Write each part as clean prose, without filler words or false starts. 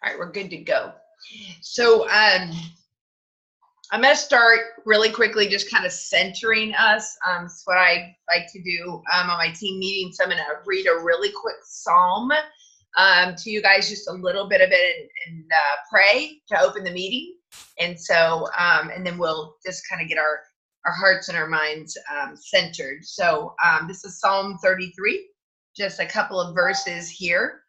All right, we're good to go. So I'm going to start really quickly, just kind of centering us. It's what I like to do on my team meetings. So I'm going to read a really quick psalm to you guys, just a little bit of it, and pray to open the meeting. And so, and then we'll just kind of get our hearts and our minds centered. So this is Psalm 33, just a couple of verses here.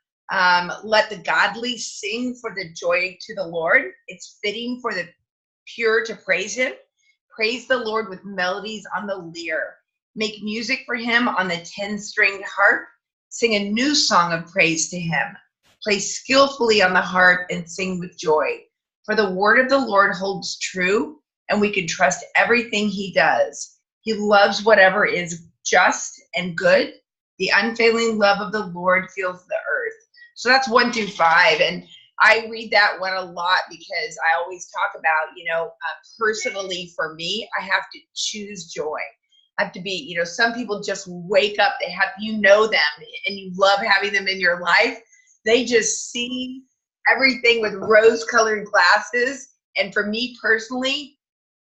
Let the godly sing for the joy to the Lord. It's fitting for the pure to praise him. Praise the Lord with melodies on the lyre. Make music for him on the 10-stringed harp. Sing a new song of praise to him. Play skillfully on the harp and sing with joy. For the word of the Lord holds true, and we can trust everything he does. He loves whatever is just and good. The unfailing love of the Lord fills the earth. So that's 1 through 5. And I read that one a lot because I always talk about, personally for me, I have to choose joy. I have to be, some people just wake up, them and you love having them in your life. They just see everything with rose-colored glasses. And for me personally,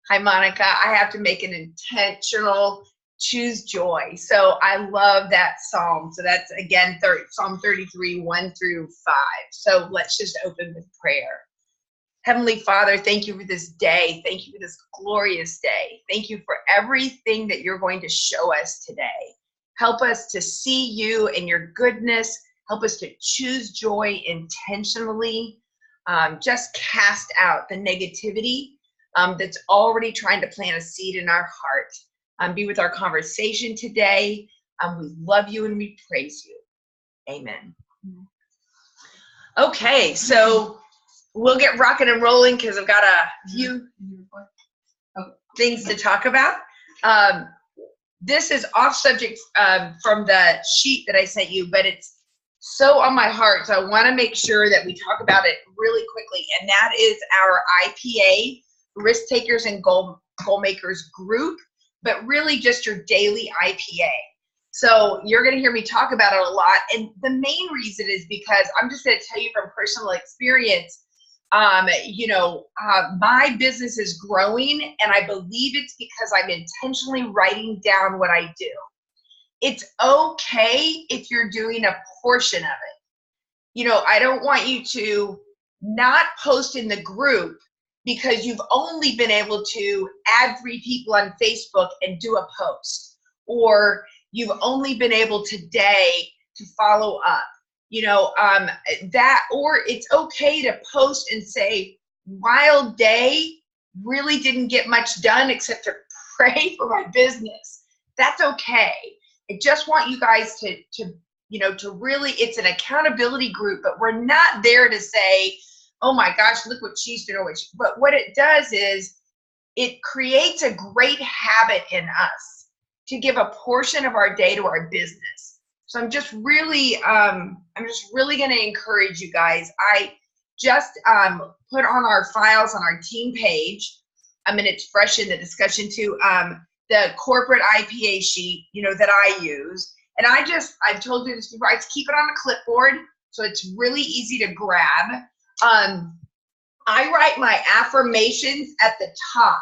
hi Monica, I have to make an intentional choose joy. So I love that psalm. So that's again Psalm 33, 1 through 5. So let's just open with prayer. Heavenly Father, thank you for this day. Thank you for this glorious day. Thank you for everything that you're going to show us today. Help us to see you and your goodness. Help us to choose joy intentionally. Just cast out the negativity that's already trying to plant a seed in our heart. Be with our conversation today. We love you and we praise you. Amen. Okay, so we'll get rocking and rolling because I've got a few things to talk about. This is off subject from the sheet that I sent you, but it's so on my heart. So I want to make sure that we talk about it really quickly. And that is our IPA, Risk Takers and Goal Makers group, but really just your daily IPA. So you're going to hear me talk about it a lot. And the main reason is because I'm just going to tell you from personal experience, my business is growing, and I believe it's because I'm intentionally writing down what I do. It's okay if you're doing a portion of it. I don't want you to not post in the group because you've only been able to add 3 people on Facebook and do a post, or you've only been able today to follow up, or it's okay to post and say, wild day, really didn't get much done except to pray for my business. That's okay. I just want you guys to really, it's an accountability group, but we're not there to say, oh my gosh, look what she's doing. But what it does is it creates a great habit in us to give a portion of our day to our business. So I'm just really going to encourage you guys. I just put on our files on our team page. And it's fresh in the discussion too. The corporate IPA sheet, that I use. And I've told you this before, I keep it on a clipboard, so it's really easy to grab. I write my affirmations at the top.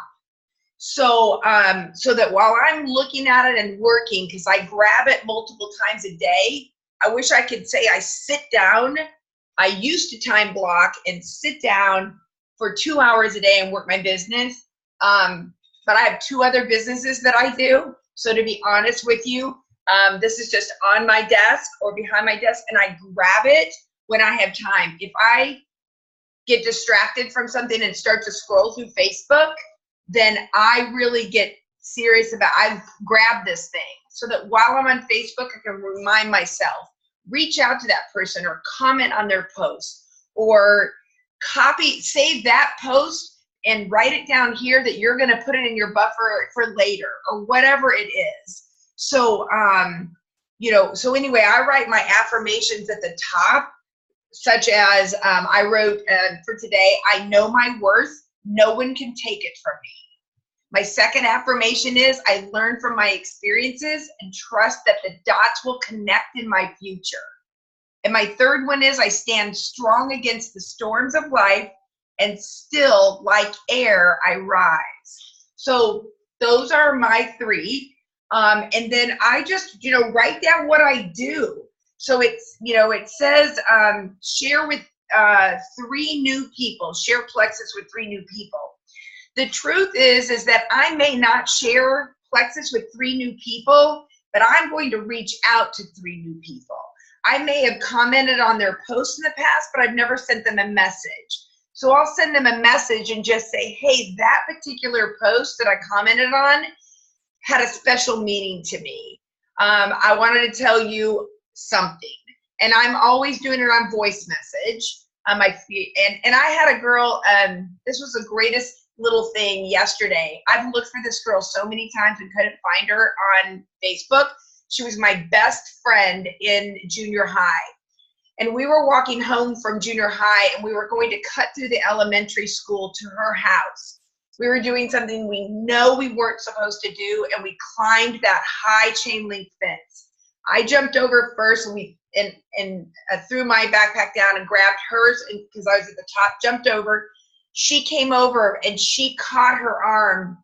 So that while I'm looking at it and working, because I grab it multiple times a day, I wish I could say I sit down. I used to time block and sit down for 2 hours a day and work my business. But I have 2 other businesses that I do. So to be honest with you, this is just on my desk or behind my desk, and I grab it when I have time. If I get distracted from something and start to scroll through Facebook, then I really get serious about, I grab this thing so that while I'm on Facebook, I can remind myself, reach out to that person or comment on their post, or save that post and write it down here that you're going to put it in your buffer for later or whatever it is. So, so anyway, I write my affirmations at the top, such as I wrote for today, I know my worth. No one can take it from me. My second affirmation is I learn from my experiences and trust that the dots will connect in my future. And my third one is I stand strong against the storms of life and still like air I rise. So those are my three. And then I just, write down what I do. So it's, it says share with 3 new people, share Plexus with 3 new people. The truth is that I may not share Plexus with 3 new people, but I'm going to reach out to 3 new people. I may have commented on their posts in the past, but I've never sent them a message. So I'll send them a message and just say, hey, that particular post that I commented on had a special meaning to me. I wanted to tell you something. And I'm always doing it on voice message. And I had a girl, this was the greatest little thing yesterday. I've looked for this girl so many times and couldn't find her on Facebook. She was my best friend in junior high. And we were walking home from junior high and we were going to cut through the elementary school to her house. We were doing something we know we weren't supposed to do, and we climbed that high chain link fence. I jumped over first and threw my backpack down and grabbed hers because I was at the top, jumped over. She came over and she caught her arm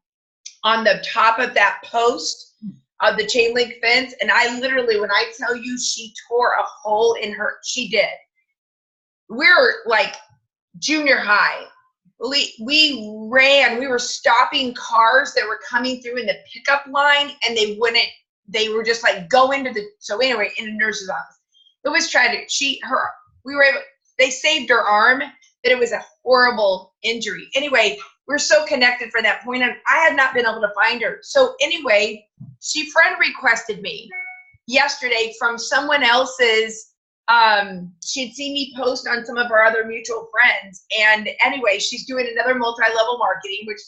on the top of that post of the chain link fence. And I literally, when I tell you she tore a hole in her, she did. We're like junior high. We ran, we were stopping cars that were coming through in the pickup line, and they were just like, go into the, so anyway, in the nurse's office. It was tragic. They saved her arm, but it was a horrible injury. Anyway, we're so connected from that point on. I had not been able to find her. So anyway, she friend requested me yesterday from someone else's, she had seen me post on some of our other mutual friends. And anyway, she's doing another multi-level marketing, which,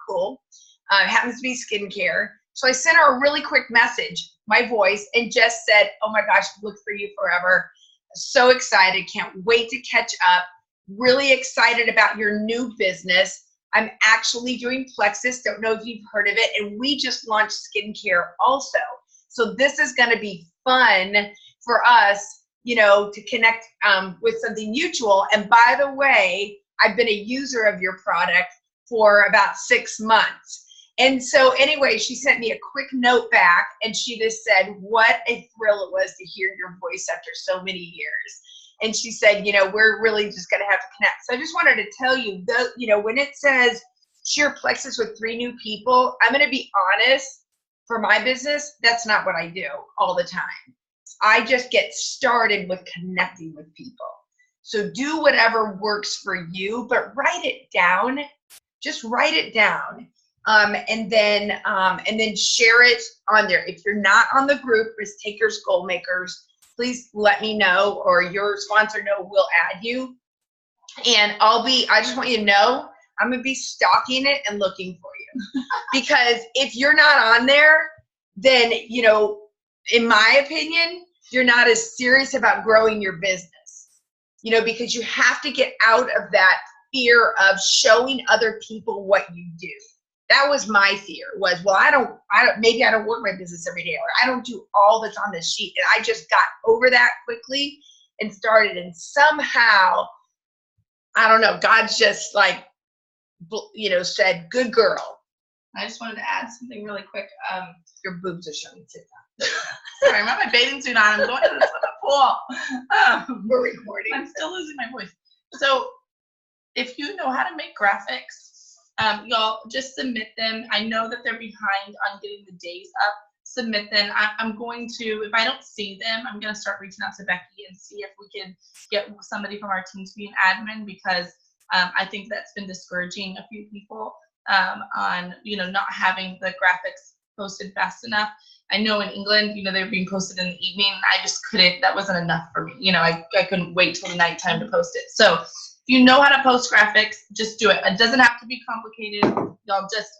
cool. Happens to be skincare. So I sent her a really quick message, my voice, and just said, oh my gosh, look for you forever. So excited. Can't wait to catch up. Really excited about your new business. I'm actually doing Plexus. Don't know if you've heard of it. And we just launched skincare also. So this is going to be fun for us, to connect with something mutual. And by the way, I've been a user of your product for about 6 months. And so anyway, she sent me a quick note back and she just said, what a thrill it was to hear your voice after so many years. And she said, we're really just going to have to connect. So I just wanted to tell you, when it says share Plexus with 3 new people, I'm going to be honest, for my business, that's not what I do all the time. I just get started with connecting with people. So do whatever works for you, but write it down. Just write it down. And then share it on there. If you're not on the group, Risk Takers, Goal Makers, please let me know, or your sponsor know, we'll add you. And I just want you to know, I'm going to be stalking it and looking for you. Because if you're not on there, then, in my opinion, you're not as serious about growing your business. Because you have to get out of that fear of showing other people what you do. That was my fear, was, well, maybe I don't work my business every day, or I don't do all that's on this sheet. And I just got over that quickly and started. And somehow, I don't know, God's just like, said, good girl. I just wanted to add something really quick. Your boobs are showing. Sit down. Sorry, I have my bathing suit on. I'm going to the pool. We're recording. I'm still losing my voice. So if you know how to make graphics, y'all just submit them. I know that they're behind on getting the days up. Submit them. I'm going to, if I don't see them, I'm going to start reaching out to Becky and see if we can get somebody from our team to be an admin, because I think that's been discouraging a few people on, not having the graphics posted fast enough. I know in England, they're being posted in the evening. I just couldn't, that wasn't enough for me. I couldn't wait till the nighttime to post it. So if you know how to post graphics, just do it. It doesn't have to be complicated. Y'all just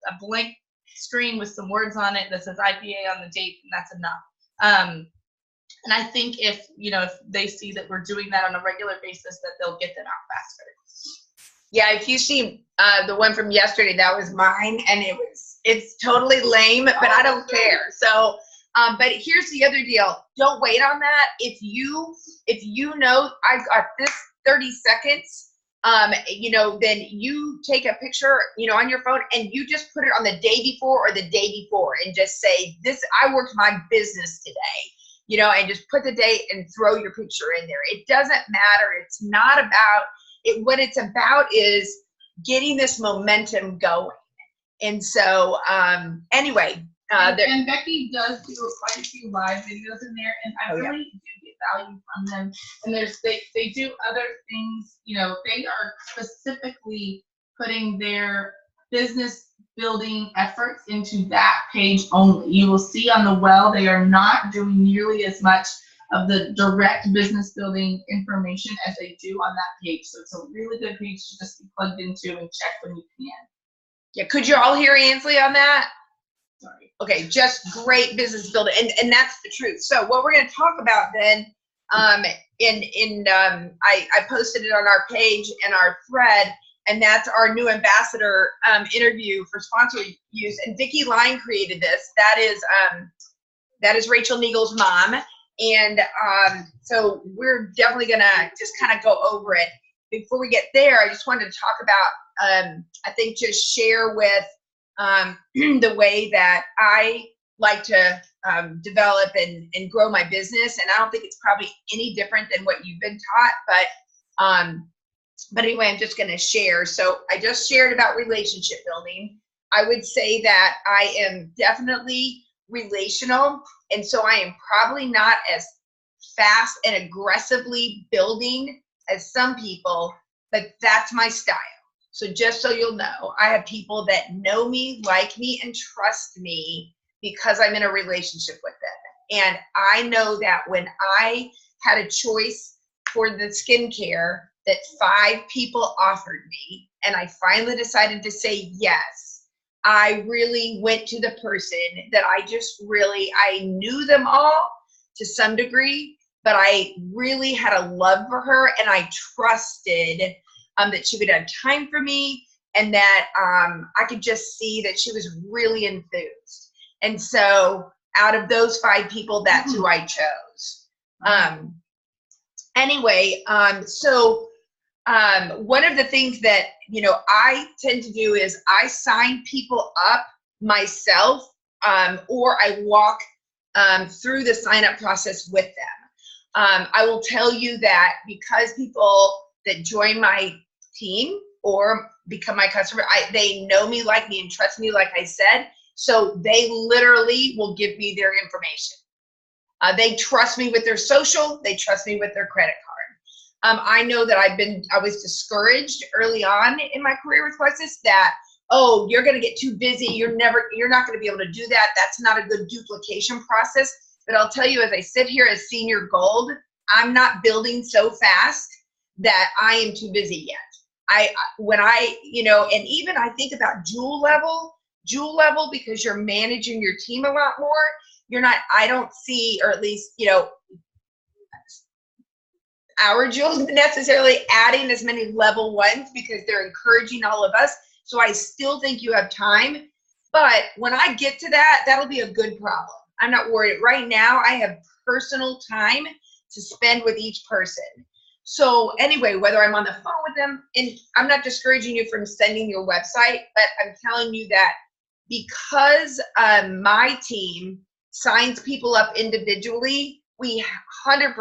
a blank screen with some words on it that says IPA on the date, and that's enough. And I think if they see that we're doing that on a regular basis, that they'll get them out faster. Yeah, if you see the one from yesterday, that was mine, and it's totally lame, but I don't care. So But here's the other deal. Don't wait on that. If you know I've got this 30 seconds, then you take a picture, on your phone, and you just put it on the day before or the day before and just say, I worked my business today, and just put the date and throw your picture in there. It doesn't matter. It's not about it. What it's about is getting this momentum going. And so, anyway, and Becky does do quite a few live videos in there, and I really do get value from them. And they do other things, they are specifically putting their business building efforts into that page only. You will see on the well, they are not doing nearly as much of the direct business building information as they do on that page. So it's a really good page to just be plugged into and check when you can. Yeah, could you all hear Ainsley on that? Sorry. Okay, just great business building, and that's the truth. So what we're going to talk about then, I posted it on our page and our thread, and that's our new ambassador interview for sponsor use. And Vicki Line created this. That is Rachel Neagle's mom, and so we're definitely going to just kind of go over it. Before we get there, I just wanted to talk about, I think, just share with the way that I like to develop and grow my business. And I don't think it's probably any different than what you've been taught, but anyway, I'm just going to share. So I just shared about relationship building. I would say that I am definitely relational. And so I am probably not as fast and aggressively building as some people, but that's my style. So just so you'll know, I have people that know me, like me, and trust me because I'm in a relationship with them. And I know that when I had a choice for the skincare that 5 people offered me, and I finally decided to say yes, I really went to the person that I knew them all to some degree, but I really had a love for her, and I trusted that she would have time for me, and that I could just see that she was really enthused. And so out of those 5 people, that's who I chose. Anyway, so one of the things that, I tend to do is I sign people up myself, or I walk through the sign up process with them. I will tell you that because people that join my team or become my customer, they know me, like me, and trust me, like I said. So they literally will give me their information. They trust me with their social. They trust me with their credit card. I know that I was discouraged early on in my career with Questis that, oh, you're going to get too busy. You're not going to be able to do that. That's not a good duplication process. But I'll tell you, as I sit here as senior gold, I'm not building so fast that I am too busy yet. And even I think about jewel level, because you're managing your team a lot more. I don't see, or at least, our jewels necessarily adding as many level 1s because they're encouraging all of us. So I still think you have time. But when I get to that, that'll be a good problem. I'm not worried. Right now, I have personal time to spend with each person. So anyway, whether I'm on the phone with them, and I'm not discouraging you from sending your website, but I'm telling you that because my team signs people up individually, we 100%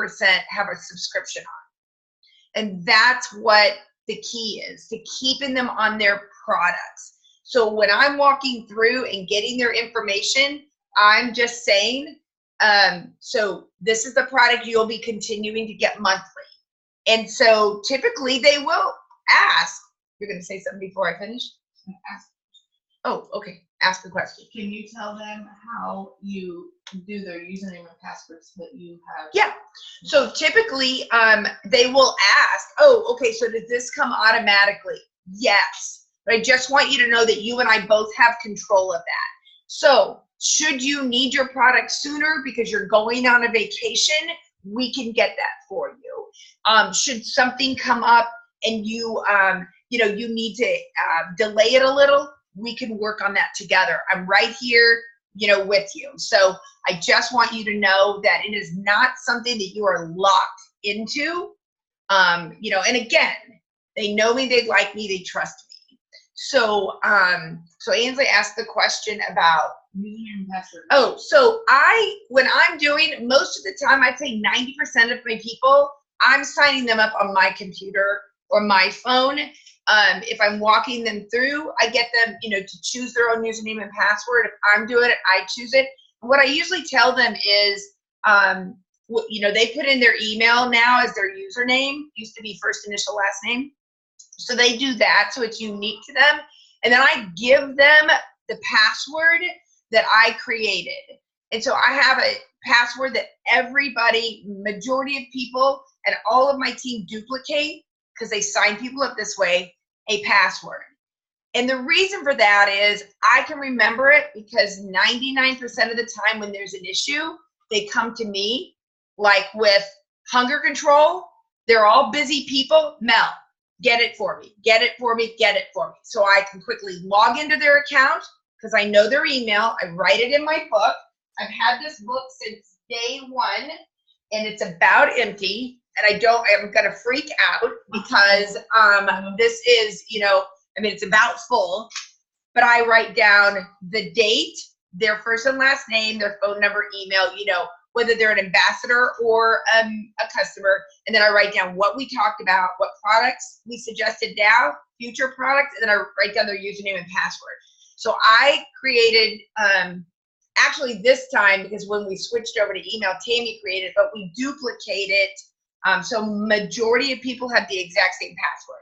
have a subscription on. And that's what the key is, to keeping them on their products. So when I'm walking through and getting their information, I'm just saying, so this is the product you'll be continuing to get monthly. And so typically they will ask, you're going to say something before I finish? Ask. Oh, okay. Ask the question. Can you tell them how you do their username and passwords that you have? Yeah. So typically they will ask, oh, okay, so does this come automatically? Yes. But I just want you to know that you and I both have control of that. So should you need your product sooner because you're going on a vacation, we can get that for you. Should something come up and you need to delay it a little, we can work on that together. I'm right here. with you. So I just want you to know that it is not something that you are locked into. And again, they know me, they like me, they trust me. So, so Ainsley asked the question about username and password. Oh, so when I'm doing, most of the time, I'd say 90% of my people, I'm signing them up on my computer or my phone. If I'm walking them through, I get them, to choose their own username and password. If I'm doing it, I choose it. What I usually tell them is, they put in their email now as their username. Used to be first initial, last name. So they do that, so it's unique to them. And then I give them the password that I created. And so I have a password that everybody, majority of people, and all of my team duplicate because they sign people up this way, a password. And the reason for that is I can remember it because 99% of the time when there's an issue, they come to me, like with hunger control. They're all busy people. Mel, get it for me, get it for me, get it for me. So I can quickly log into their account because I know their email. I write it in my book. I've had this book since day one, and it's about empty. And I'm gonna freak out because this is, it's about full, but I write down the date, their first and last name, their phone number, email, whether they're an ambassador or a customer. And then I write down what we talked about, what products we suggested now, future products, and then I write down their username and password. So I created, actually this time, because when we switched over to email, Tammy created, but we duplicated. So majority of people have the exact same password.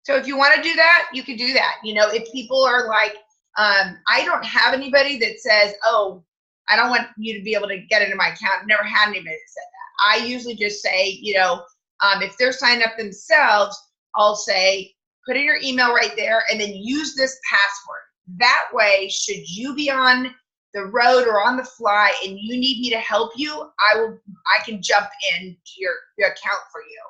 So if you want to do that, you can do that. If people are like, I don't have anybody that says, oh, I don't want you to be able to get into my account. I've never had anybody that said that. I usually just say, if they're signed up themselves, I'll say, put in your email right there and then use this password. That way, should you be on the road or on the fly and you need me to help you, I can jump into your account for you.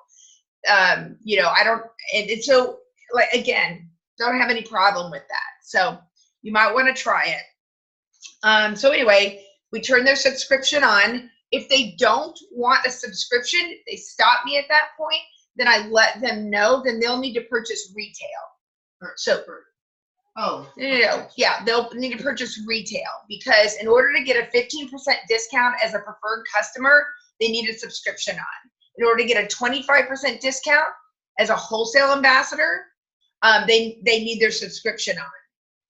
I don't, and so like, again, don't have any problem with that. So you might want to try it. So anyway, we turn their subscription on. If they don't want a subscription, they stop me at that point, then I let them know, then they'll need to purchase retail. So, yeah, they'll need to purchase retail because in order to get a 15% discount as a preferred customer, they need a subscription on. In order to get a 25% discount as a wholesale ambassador, they need their subscription on.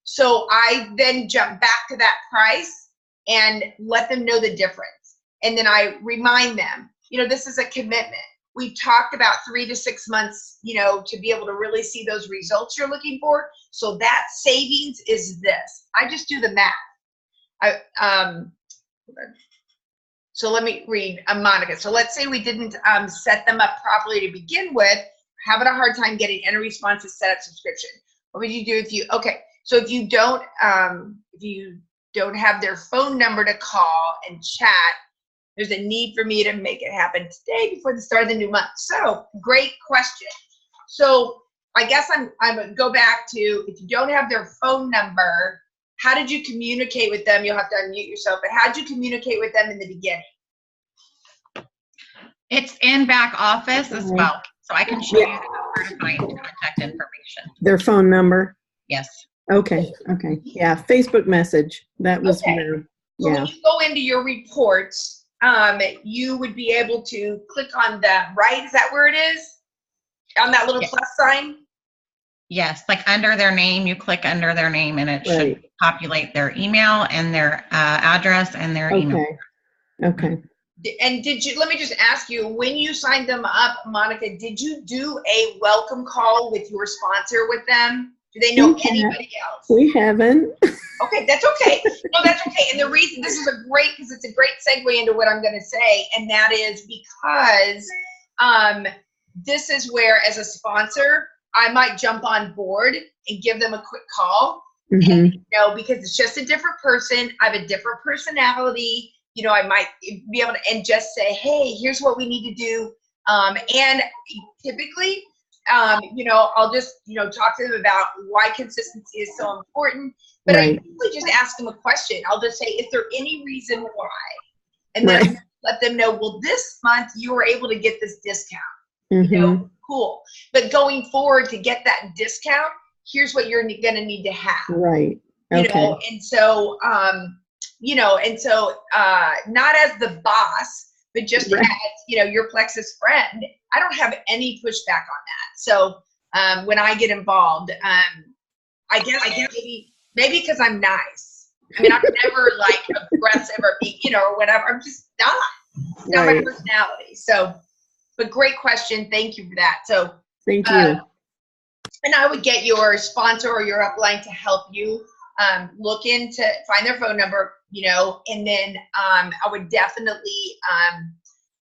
So I then jump back to that price and let them know the difference. And then I remind them, this is a commitment. We've talked about 3 to 6 months, to be able to really see those results you're looking for. So that savings is this. I just do the math. So let me read Monica. So let's say we didn't set them up properly to begin with, having a hard time getting any responses set up subscription. What would you do so if you don't have their phone number to call and chat, there's a need for me to make it happen today before the start of the new month. So great question. So I guess I'm gonna go back to, if you don't have their phone number, how did you communicate with them? You'll have to unmute yourself, but how did you communicate with them in the beginning? It's in back office as well. So I can show you where to find contact information. Their phone number? Yes. Okay. Yeah, Facebook message. That was weird. Yeah. So when you go into your reports, you would be able to click on the right. Is that where it is? On that little plus sign? Yes, like under their name, you click under their name and it should populate their email and their address and their email. Okay. And let me just ask you, when you signed them up, Monica, did you do a welcome call with your sponsor with them? Do they know anybody else? We haven't. Okay, that's okay. No, that's okay. And the reason, this is because it's a great segue into what I'm going to say, and that is because this is where, as a sponsor, I might jump on board and give them a quick call. And, because it's just a different person. I have a different personality. I might be able to, and just say, hey, here's what we need to do. And typically, you know, I'll just, you know, talk to them about why consistency is so important. But I usually just ask them a question. I'll just say, is there any reason why? And then I'll let them know, well, this month you were able to get this discount. You know, cool. But going forward, to get that discount, here's what you're going to need to have. Right. You know, and so, you know, and so not as the boss, but just as, you know, your Plexus friend, I don't have any pushback on that. So when I get involved, I guess maybe because I'm nice. I mean, I'm never like aggressive or, you know, or whatever. I'm just not. It's not my personality. So, but great question. Thank you for that. So thank you. And I would get your sponsor or your upline to help you look into, find their phone number, you know, and then I would definitely,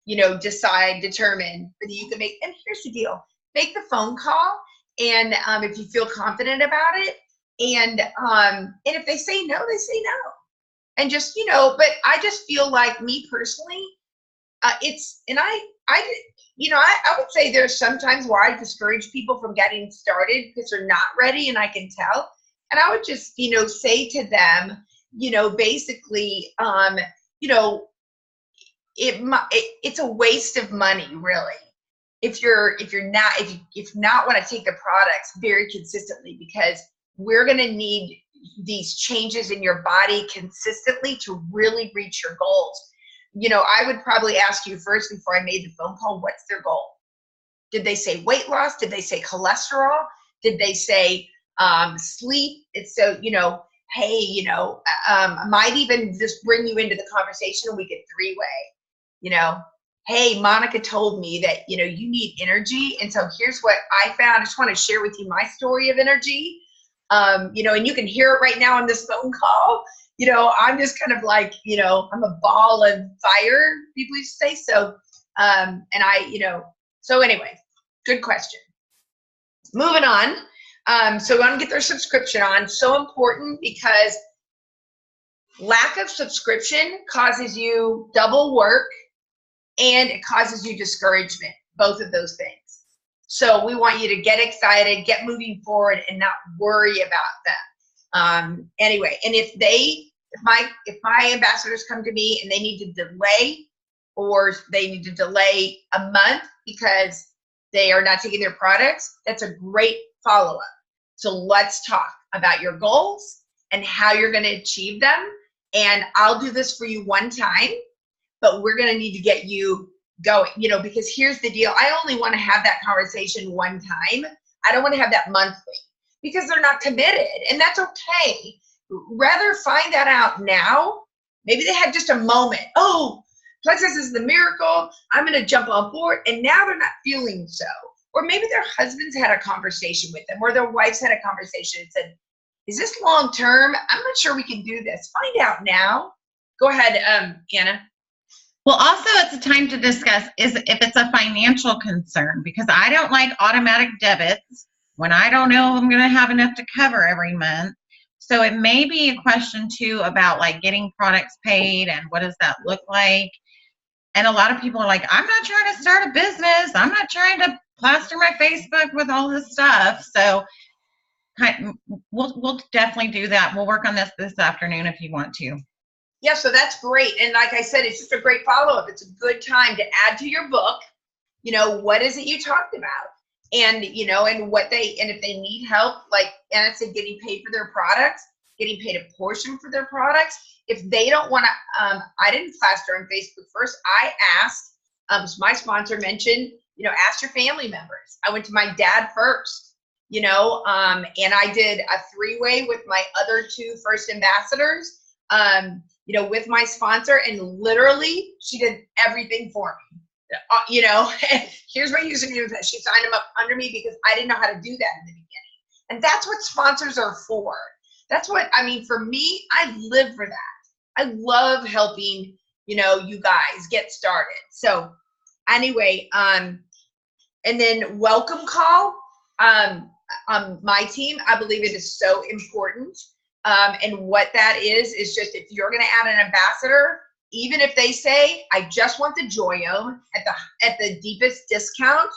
you know, determine whether you can make, and here's the deal, make the phone call. And if you feel confident about it, and if they say no, they say no. And just, you know, but I just feel like, me personally, you know, I would say there's sometimes where I discourage people from getting started because they're not ready, and I can tell. And I would just, you know, say to them, you know, basically, you know, it's a waste of money, really, if you not want to take the products very consistently, because we're going to need these changes in your body consistently to really reach your goals. You know, I would probably ask you first, before I made the phone call, what's their goal? Did they say weight loss? Did they say cholesterol? Did they say sleep? It's so, you know, hey, you know, might even just bring you into the conversation and we could three-way, you know, hey, Monica told me that, you know, you need energy. And so here's what I found. I just want to share with you my story of energy. You know, and you can hear it right now on this phone call. You know, I'm just kind of like, you know, I'm a ball of fire, people used to say. So, and I, you know, so anyway, good question. Moving on. So we want to get their subscription on. So important, because lack of subscription causes you double work and it causes you discouragement, both of those things. So we want you to get excited, get moving forward, and not worry about them. Anyway, and if my ambassadors come to me and they need to delay, or they need to delay a month because they are not taking their products, that's a great follow-up. So let's talk about your goals and how you're going to achieve them. And I'll do this for you one time, but we're going to need to get you going, you know, because here's the deal. I only want to have that conversation one time. I don't want to have that monthly, because they're not committed, and that's okay. Rather find that out now. Maybe they had just a moment. Oh, Plexus is the miracle. I'm going to jump on board. And now they're not feeling so. Or maybe their husbands had a conversation with them, or their wives had a conversation and said, is this long term? I'm not sure we can do this. Find out now. Go ahead, Anna. Well, also it's a time to discuss if it's a financial concern, because I don't like automatic debits when I don't know if I'm going to have enough to cover every month. So it may be a question too about like getting products paid and what does that look like. And a lot of people are like, I'm not trying to start a business. I'm not trying to plaster my Facebook with all this stuff. So we'll definitely do that. We'll work on this afternoon if you want to. Yeah, so that's great. And like I said, it's just a great follow-up. It's a good time to add to your book, you know, what is it you talked about? And, you know, and if they need help, like Anna said, getting paid for their products, getting paid a portion for their products. If they don't want to, I didn't plaster on Facebook first. I asked, my sponsor mentioned, you know, ask your family members. I went to my dad first, you know, and I did a three-way with my other two first ambassadors, you know, with my sponsor, and literally she did everything for me. You know, here's my username. She signed them up under me because I didn't know how to do that in the beginning. And that's what sponsors are for. That's what, I mean, for me, I live for that. I love helping, you know, you guys get started. So anyway, and then welcome call. On my team, I believe it is so important. And what that is just, if you're going to add an ambassador, even if they say, I just want the Joyome at the deepest discount,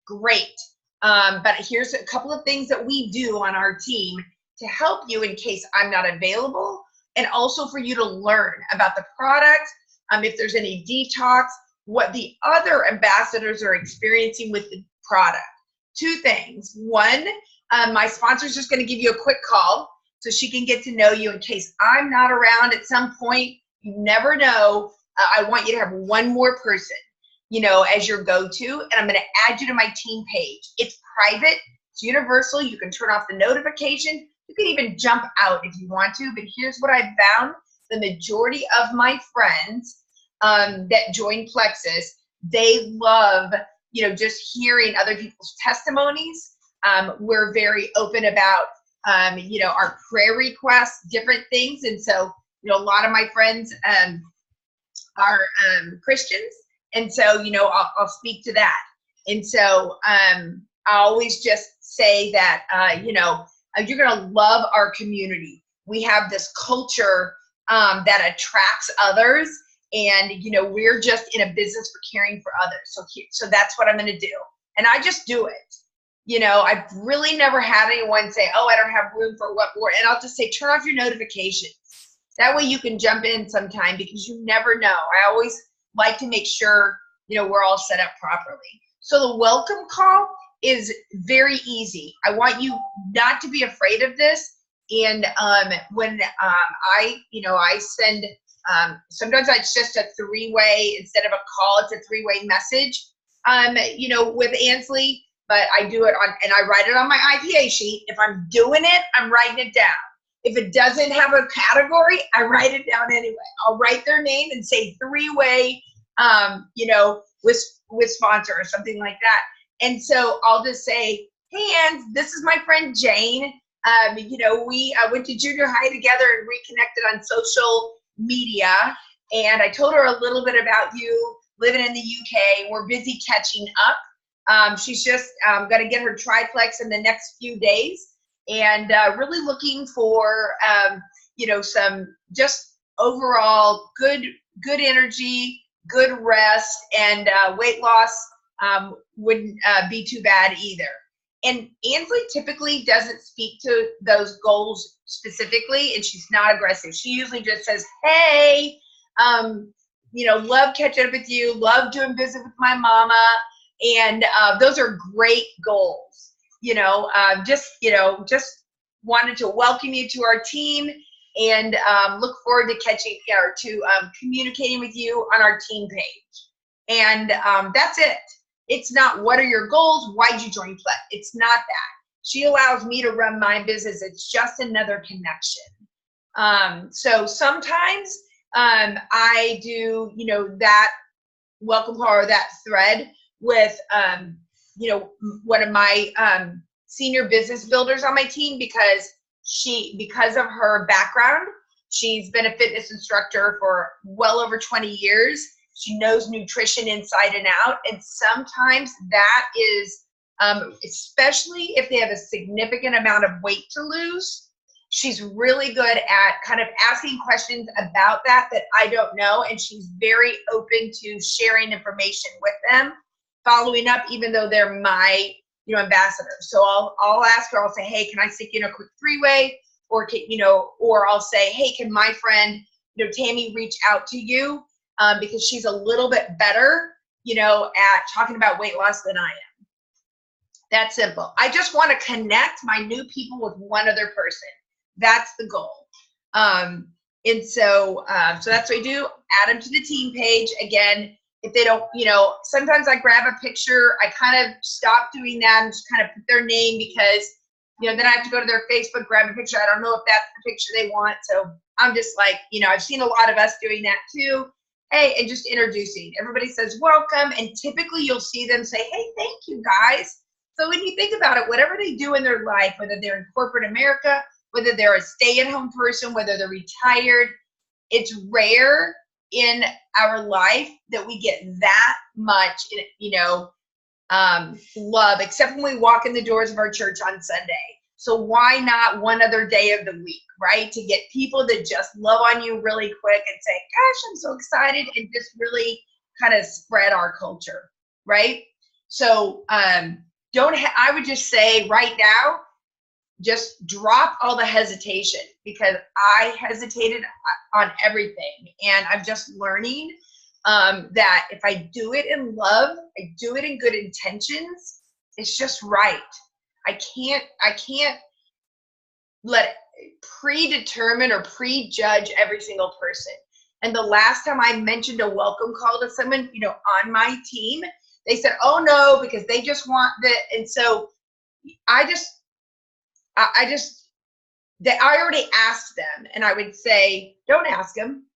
great. But here's a couple of things that we do on our team to help you in case I'm not available, and also for you to learn about the product, if there's any detox, what the other ambassadors are experiencing with the product. Two things. One, my sponsor's just going to give you a quick call so she can get to know you in case I'm not around at some point. You never know. I want you to have one more person, you know, as your go-to, and I'm going to add you to my team page. It's private. It's universal. You can turn off the notification. You can even jump out if you want to, but here's what I've found. The majority of my friends that join Plexus, they love, you know, just hearing other people's testimonies. We're very open about, you know, our prayer requests, different things. And so, you know, a lot of my friends are Christians. And so, you know, I'll speak to that. And so I always just say that, you know, you're going to love our community. We have this culture that attracts others. And, you know, we're just in a business for caring for others. So that's what I'm going to do. And I just do it. You know, I've really never had anyone say, oh, I don't have room for what more. And I'll just say, turn off your notifications. That way you can jump in sometime, because you never know. I always like to make sure, you know, we're all set up properly. So the welcome call is very easy. I want you not to be afraid of this. And when I send, sometimes it's just a three-way instead of a call. It's a three-way message, you know, with Ansley. But I do it on, and I write it on my IPA sheet. If I'm doing it, I'm writing it down. If it doesn't have a category, I write it down anyway. I'll write their name and say three-way, you know, with sponsor or something like that. And so I'll just say, hey, Ann, this is my friend Jane. You know, we went to junior high together and reconnected on social media. And I told her a little bit about you living in the UK. We're busy catching up. She's just going to get her triplex in the next few days, and really looking for, you know, some just overall good energy, good rest, and weight loss wouldn't be too bad either. And Ansley typically doesn't speak to those goals specifically, and she's not aggressive. She usually just says, hey, you know, love catching up with you, love doing business with my mama. And those are great goals, you know, just wanted to welcome you to our team, and look forward to communicating with you on our team page. And that's it. It's not what are your goals? Why'd you join Flex? It's not that. She allows me to run my business. It's just another connection. So sometimes I do, you know, that welcome call or that thread with, you know, one of my senior business builders on my team, because of her background, she's been a fitness instructor for well over 20 years. She knows nutrition inside and out. And sometimes that is, especially if they have a significant amount of weight to lose, she's really good at kind of asking questions about that I don't know. And she's very open to sharing information with them, following up, even though they're my, you know, ambassadors. So I'll ask her, I'll say, hey, can I stick in a quick three-way? Or can, you know, or I'll say, hey, can my friend, you know, Tammy reach out to you? Because she's a little bit better, you know, at talking about weight loss than I am. That simple. I just want to connect my new people with one other person. That's the goal. And so that's what I do. Add them to the team page. Again, if they don't, you know, sometimes I grab a picture. I kind of stop doing that and just kind of put their name, because, you know, then I have to go to their Facebook, grab a picture. I don't know if that's the picture they want. So I'm just like, you know, I've seen a lot of us doing that too. Hey, and just introducing. Everybody says welcome, and typically you'll see them say, hey, thank you guys. So when you think about it, whatever they do in their life, whether they're in corporate America, whether they're a stay-at-home person, whether they're retired, it's rare in our life that we get that much, you know, love, except when we walk in the doors of our church on Sunday. So why not one other day of the week, right? To get people that just love on you really quick and say, gosh, I'm so excited, and just really kind of spread our culture, right? So I would just say right now, just drop all the hesitation, because I hesitated on everything. And I'm just learning that if I do it in love, I do it in good intentions, it's just right. I can't let predetermine or prejudge every single person. And the last time I mentioned a welcome call to someone, on my team, they said, oh no, because they just want the, and so I already asked them, and I would say, don't ask them.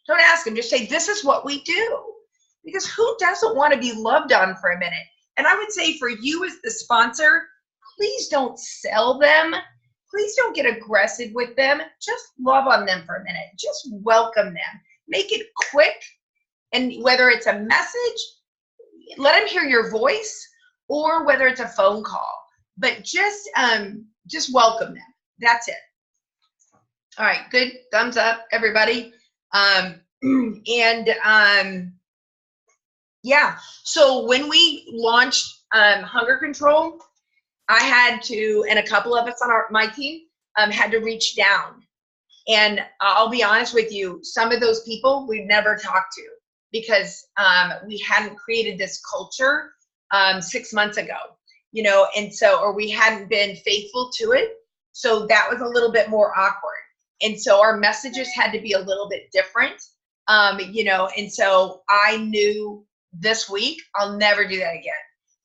Don't ask them. Just say, this is what we do. Because who doesn't want to be loved on for a minute? And I would say for you as the sponsor, please don't sell them. Please don't get aggressive with them. Just love on them for a minute. Just welcome them. Make it quick. And whether it's a message, let them hear your voice, or whether it's a phone call. But just welcome them. That's it. All right, good. Thumbs up, everybody. Yeah. So when we launched Hunger Control, I had to, and a couple of us on my team had to reach down. And I'll be honest with you, some of those people we've never talked to, because we hadn't created this culture 6 months ago, and so, or we hadn't been faithful to it. So that was a little bit more awkward. And so our messages had to be a little bit different, and so I knew this week, I'll never do that again.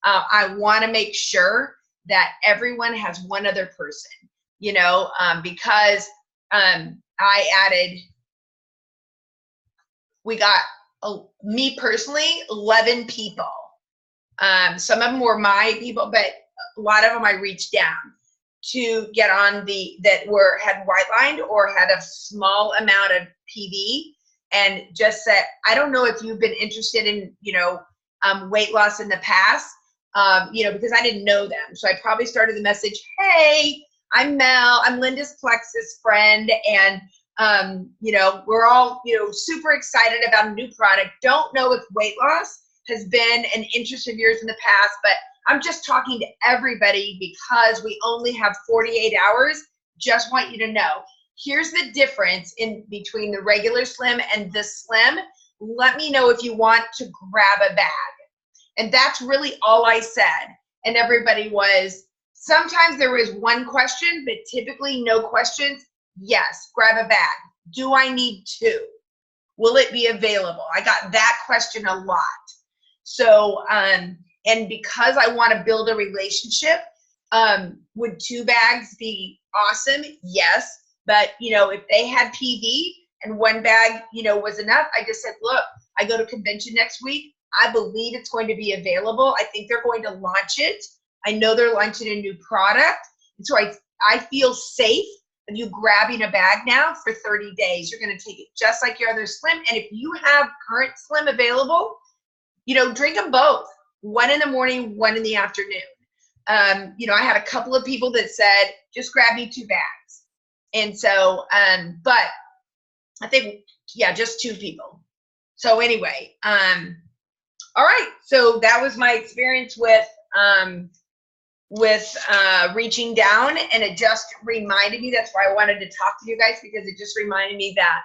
I want to make sure that everyone has one other person, because I added, we got, me personally, 11 people. Some of them were my people, but a lot of them I reached down to get on that had white lined or had a small amount of PV, and just said, I don't know if you've been interested in, weight loss in the past, because I didn't know them. So I probably started the message, hey, I'm Mel, I'm Linda's Plexus friend, and we're all, super excited about a new product. Don't know if weight loss has been an interest of yours in the past, but I'm just talking to everybody because we only have 48 hours. Just want you to know, here's the difference in between the regular slim and this slim. Let me know if you want to grab a bag. And that's really all I said. And everybody was, sometimes there was one question, but typically no questions. Yes, grab a bag. Do I need two? Will it be available? I got that question a lot. So, and because I want to build a relationship, would 2 bags be awesome? Yes. But, if they had PV and 1 bag, was enough, I just said, look, I go to convention next week. I believe it's going to be available. I think they're going to launch it. I know they're launching a new product. And so I feel safe of you grabbing a bag now for 30 days. You're going to take it just like your other slim. And if you have current slim available, drink them both. 1 in the morning, 1 in the afternoon. I had a couple of people that said, just grab me 2 bags. And so, but I think, yeah, just 2 people. So anyway, all right. So that was my experience with reaching down, and it just reminded me, that's why I wanted to talk to you guys, because it just reminded me that,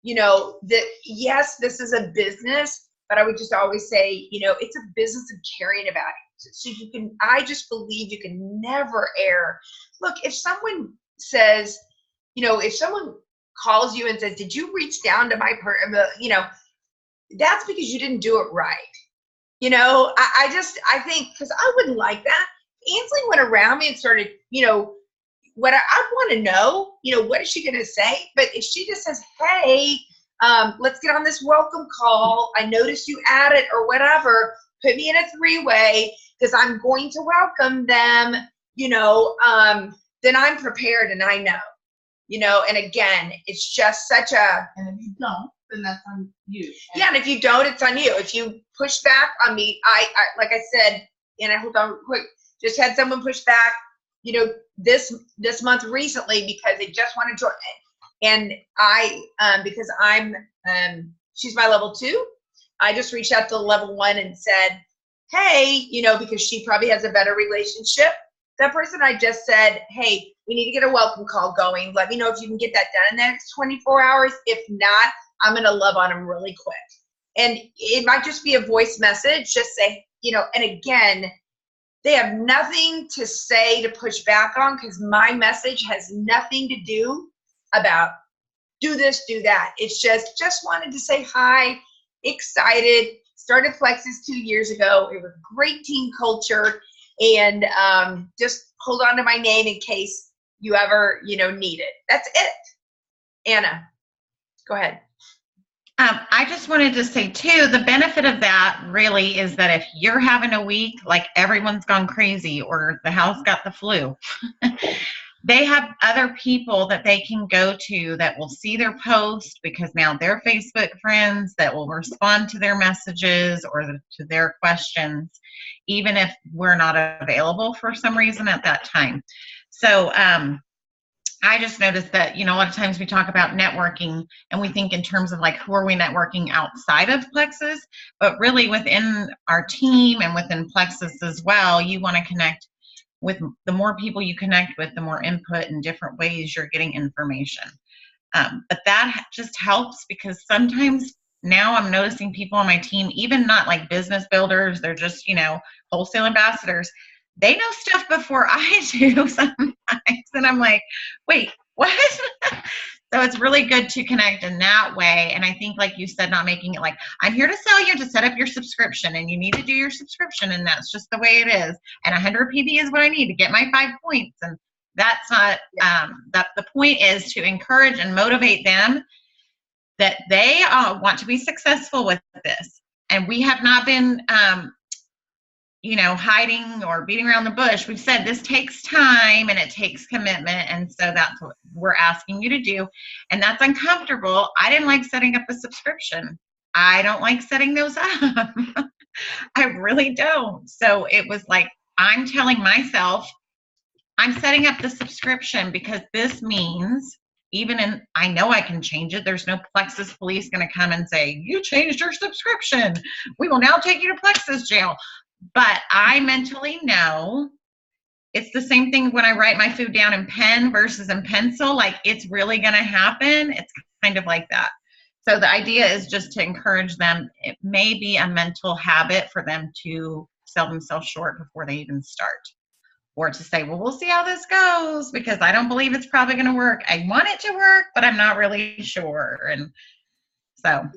that yes, this is a business, but I would just always say, it's a business of caring about it. So I just believe you can never err. Look, if someone says, if someone calls you and says, did you reach down to my that's because you didn't do it right. I think, because I wouldn't like that. Ansley went around me and started, what I want to know, what is she going to say? But if she just says, hey, let's get on this welcome call. I noticed you added or whatever, put me in a 3-way because I'm going to welcome them, then I'm prepared and I know, and again, it's just such a. And if you don't, then that's on you. Yeah, and if you don't, it's on you. If you push back on me, I like I said, and I hope I'm quick, just had someone push back, this month recently because they just want to join. And I, because I'm, she's my level 2, I just reached out to level 1 and said, hey, because she probably has a better relationship. That person I just said, hey, we need to get a welcome call going. Let me know if you can get that done in the next 24 hours. If not, I'm going to love on them really quick. And it might just be a voice message. Just say, and again, they have nothing to say to push back on, because my message has nothing to do about do this, do that. It's just wanted to say hi, excited. Started Plexus 2 years ago. It was great team culture, and just hold on to my name in case you ever, need it. That's it. Anna, go ahead. I just wanted to say too, the benefit of that really is that if you're having a week like everyone's gone crazy or the house got the flu, they have other people that they can go to that will see their post, because now they're Facebook friends that will respond to their messages or to their questions, even if we're not available for some reason at that time. So I just noticed that, a lot of times we talk about networking and we think in terms of like, who are we networking outside of Plexus? But really within our team and within Plexus as well, you want to connect with the more people you connect with, the more input in different ways you're getting information. But that just helps, because sometimes now I'm noticing people on my team, even not like business builders, they're just, wholesale ambassadors. They know stuff before I do sometimes. And I'm like, wait, what? So it's really good to connect in that way. And I think, like you said, not making it like, I'm here to sell you to set up your subscription and you need to do your subscription. And that's just the way it is. And 100 PB is what I need to get my 5 points. And that's not, that the point is to encourage and motivate them that they want to be successful with this. And we have not been, hiding or beating around the bush. We've said this takes time and it takes commitment. And so that's what we're asking you to do. And that's uncomfortable. I didn't like setting up a subscription. I don't like setting those up. I really don't. So it was like, I'm telling myself, I'm setting up the subscription because this means I know I can change it. There's no Plexus police going to come and say, you changed your subscription. We will now take you to Plexus jail. But I mentally know it's the same thing when I write my food down in pen versus in pencil. Like, it's really going to happen. It's kind of like that. So the idea is just to encourage them. It may be a mental habit for them to sell themselves short before they even start. Or to say, well, we'll see how this goes, because I don't believe it's probably going to work. I want it to work, but I'm not really sure. And so...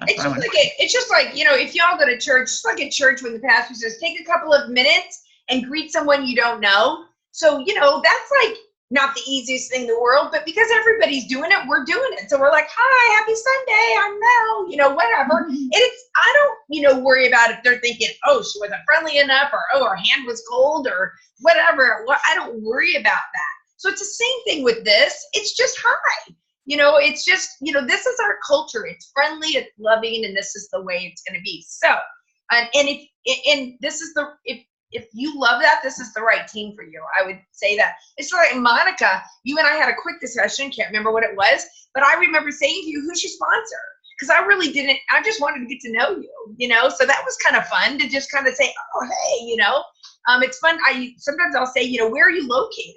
It's just like, if y'all go to church, it's like at church when the pastor says, take a couple of minutes and greet someone you don't know. So, that's like not the easiest thing in the world, but because everybody's doing it, we're doing it. So we're like, hi, happy Sunday, I'm Mel, whatever. And I don't, worry about if they're thinking, oh, she wasn't friendly enough, or, oh, her hand was cold, or whatever. Well, I don't worry about that. So it's the same thing with this. It's just hi. It's just, this is our culture. It's friendly, it's loving, and this is the way it's going to be. So, if you love that, this is the right team for you. I would say that. It's like, Monica, you and I had a quick discussion. Can't remember what it was, but I remember saying to you, who's your sponsor? Because I really didn't. I just wanted to get to know you. So that was kind of fun to just kind of say, oh, hey, it's fun. Sometimes I'll say, where are you located?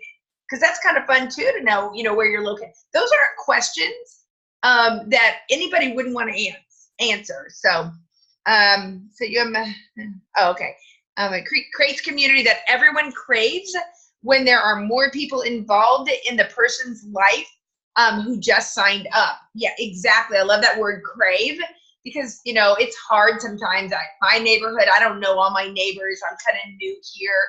Because that's kind of fun too to know, where you're located. Those aren't questions that anybody wouldn't want to answer. So, okay. It creates community that everyone craves when there are more people involved in the person's life who just signed up. Yeah, exactly. I love that word, crave, because it's hard sometimes. My neighborhood, I don't know all my neighbors. I'm kind of new here.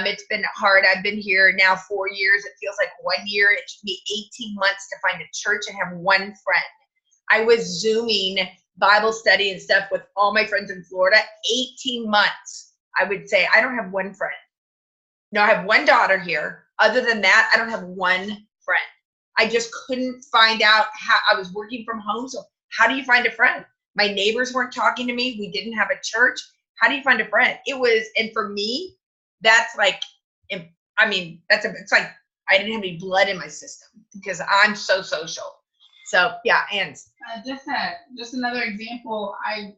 It's been hard. I've been here now 4 years. It feels like 1 year. It took me 18 months to find a church and have one friend. I was Zooming Bible study and stuff with all my friends in Florida. 18 months, I would say. I don't have one friend. No, I have one daughter here. Other than that, I don't have one friend. I just couldn't find out how. I was working from home, so how do you find a friend? My neighbors weren't talking to me. We didn't have a church. How do you find a friend? And for me, that's like, it's like I didn't have any blood in my system because I'm so social. So yeah, and Just another example. I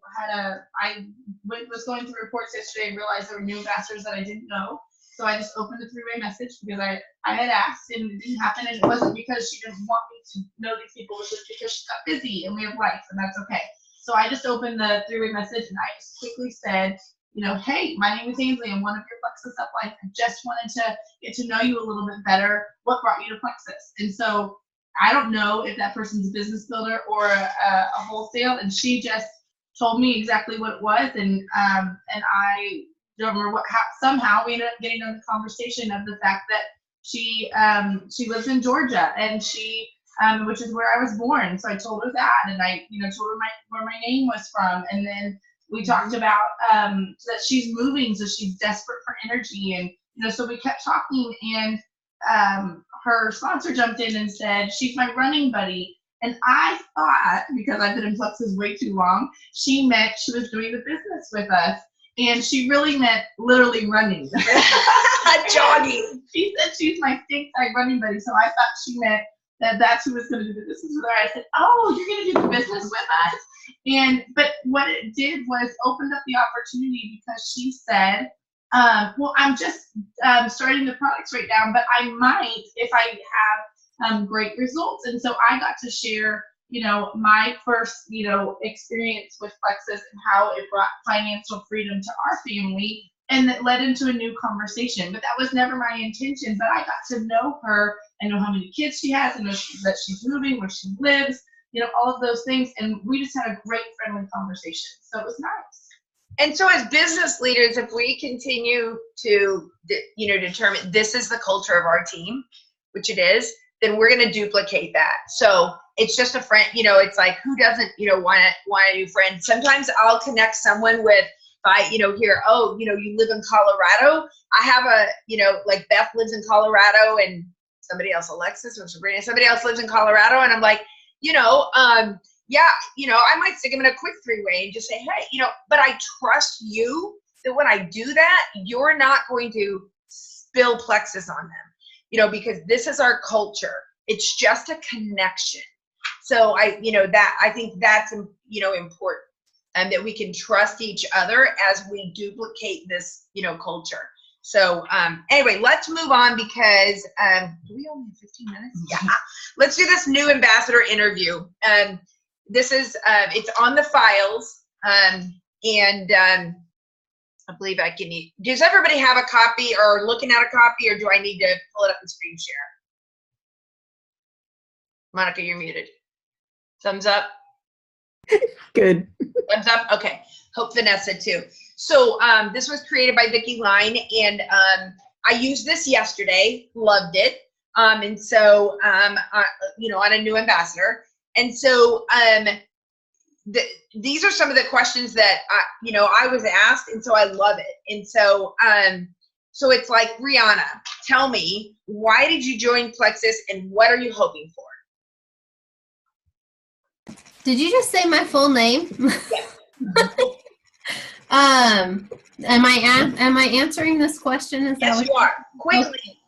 was going through reports yesterday and realized there were new ambassadors that I didn't know. So I just opened a three-way message because I had asked and it didn't happen. And it wasn't because she didn't want me to know these people. It was just because she got busy and we have life, and that's okay. So I just opened the three-way message and I just quickly said, hey, my name is Ainsley. I'm one of your Plexus Uplife. I just wanted to get to know you a little bit better. What brought you to Plexus? And so I don't know if that person's a business builder or a wholesale, and she just told me exactly what it was, and I don't remember somehow we ended up getting on the conversation of the fact that she lives in Georgia, and she which is where I was born. So I told her that, and I told her where my name was from, and then we talked about that she's moving, so she's desperate for energy, and so we kept talking, and her sponsor jumped in and said, she's my running buddy. And I thought, because I've been in Plexus way too long, she meant she was doing the business with us. And she really meant literally running. jogging. She said she's my stink side running buddy. So I thought she meant that's who was going to do the business with her. I said, oh, you're going to do the business with us? But what it did was opened up the opportunity, because she said, well, I'm just starting the products right now, but I might if I have great results. And so I got to share, my first, experience with Plexus and how it brought financial freedom to our family, and that led into a new conversation. But that was never my intention. But I got to know her. I know how many kids she has. I know that she's moving, where she lives, all of those things. And we just had a great friendly conversation. So it was nice. And so as business leaders, if we continue to, determine this is the culture of our team, which it is, then we're going to duplicate that. So it's just a friend, it's like, who doesn't, want a new friend? Sometimes I'll connect someone with, you live in Colorado. I have like Beth lives in Colorado, and somebody else, Alexis or Sabrina, somebody else lives in Colorado. And I'm like, I might stick them in a quick three-way and just say, hey, but I trust you that when I do that, you're not going to spill Plexus on them, because this is our culture. It's just a connection. So I think that's, important, and that we can trust each other as we duplicate this, culture. So anyway, let's move on, because do we only have 15 minutes? Yeah. Let's do this new ambassador interview. This is, it's on the files, and I believe I can, does everybody have a copy or looking at a copy, or do I need to pull it up and screen share? Monica, you're muted. Thumbs up? Good. Thumbs up? Okay. Hope Vanessa too. So this was created by Vicki Line, and I used this yesterday, loved it. And so, on a new ambassador. And so these are some of the questions that I was asked, and so I love it. And so so it's like, Rihanna, tell me, why did you join Plexus, and what are you hoping for? Did you just say my full name? Yes. Am I answering this question? Yes, you are. Quickly.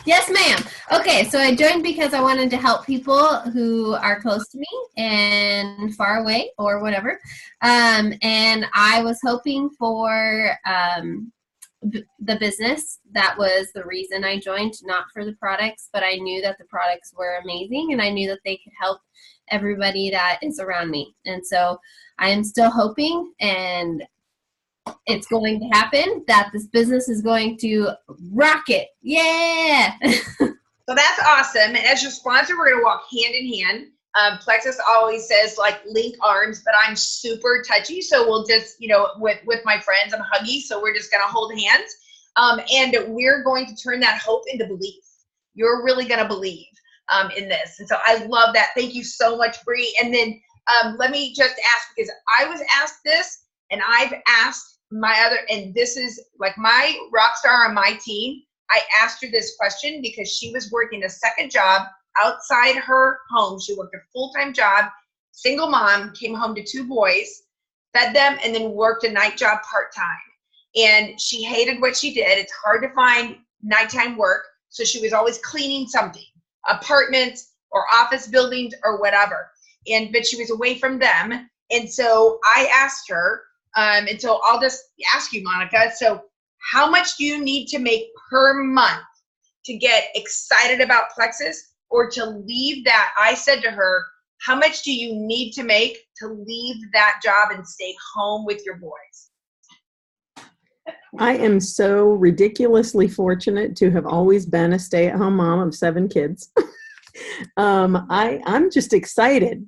Yes, ma'am. Okay, so I joined because I wanted to help people who are close to me and far away or whatever. And I was hoping for the business. That was the reason I joined, not for the products, but I knew that the products were amazing, and I knew that they could help everybody that is around me. And so I am still hoping, and it's going to happen, that this business is going to rock it. Yeah. So that's awesome. And as your sponsor, we're going to walk hand in hand. Plexus always says, like, link arms, but I'm super touchy. So we'll just, with my friends, I'm huggy. So we're just going to hold hands. And we're going to turn that hope into belief. You're really going to believe in this. And so I love that. Thank you so much, Bree. And then let me just ask, because I was asked this, and I've asked and this is like my rock star on my team. I asked her this question because she was working a second job outside her home. She worked a full-time job, single mom, came home to 2 boys, fed them, and then worked a night job part-time. And she hated what she did. It's hard to find nighttime work. So she was always cleaning something, apartments or office buildings or whatever. But she was away from them. And so I asked her, and so I'll just ask you, Monica, so how much do you need to make per month to get excited about Plexus or to leave that? I said to her, how much do you need to make to leave that job and stay home with your boys? I am so ridiculously fortunate to have always been a stay-at-home mom of 7 kids. I'm just excited.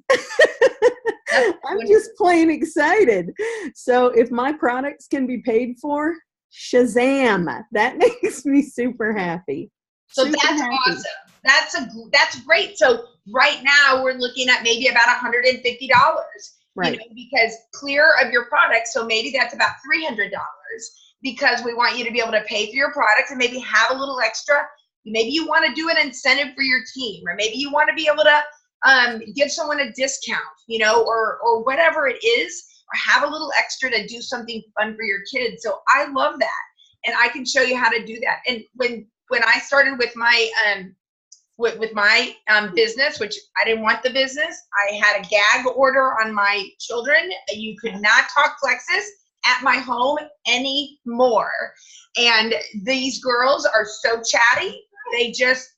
I'm just plain excited. So if my products can be paid for, Shazam! That makes me super happy. So Super that's happy. awesome. That's great. So right now we're looking at maybe about $150, Right. you know, because clear of your products. So maybe that's about $300 because we want you to be able to pay for your products and maybe have a little extra. Maybe you want to do an incentive for your team, or maybe you want to be able to give someone a discount, you know, or whatever it is, or have a little extra to do something fun for your kids. So I love that. And I can show you how to do that. And when I started with my business, which I didn't want the business, I had a gag order on my children. You could not talk Plexus at my home anymore. And these girls are so chatty. They just,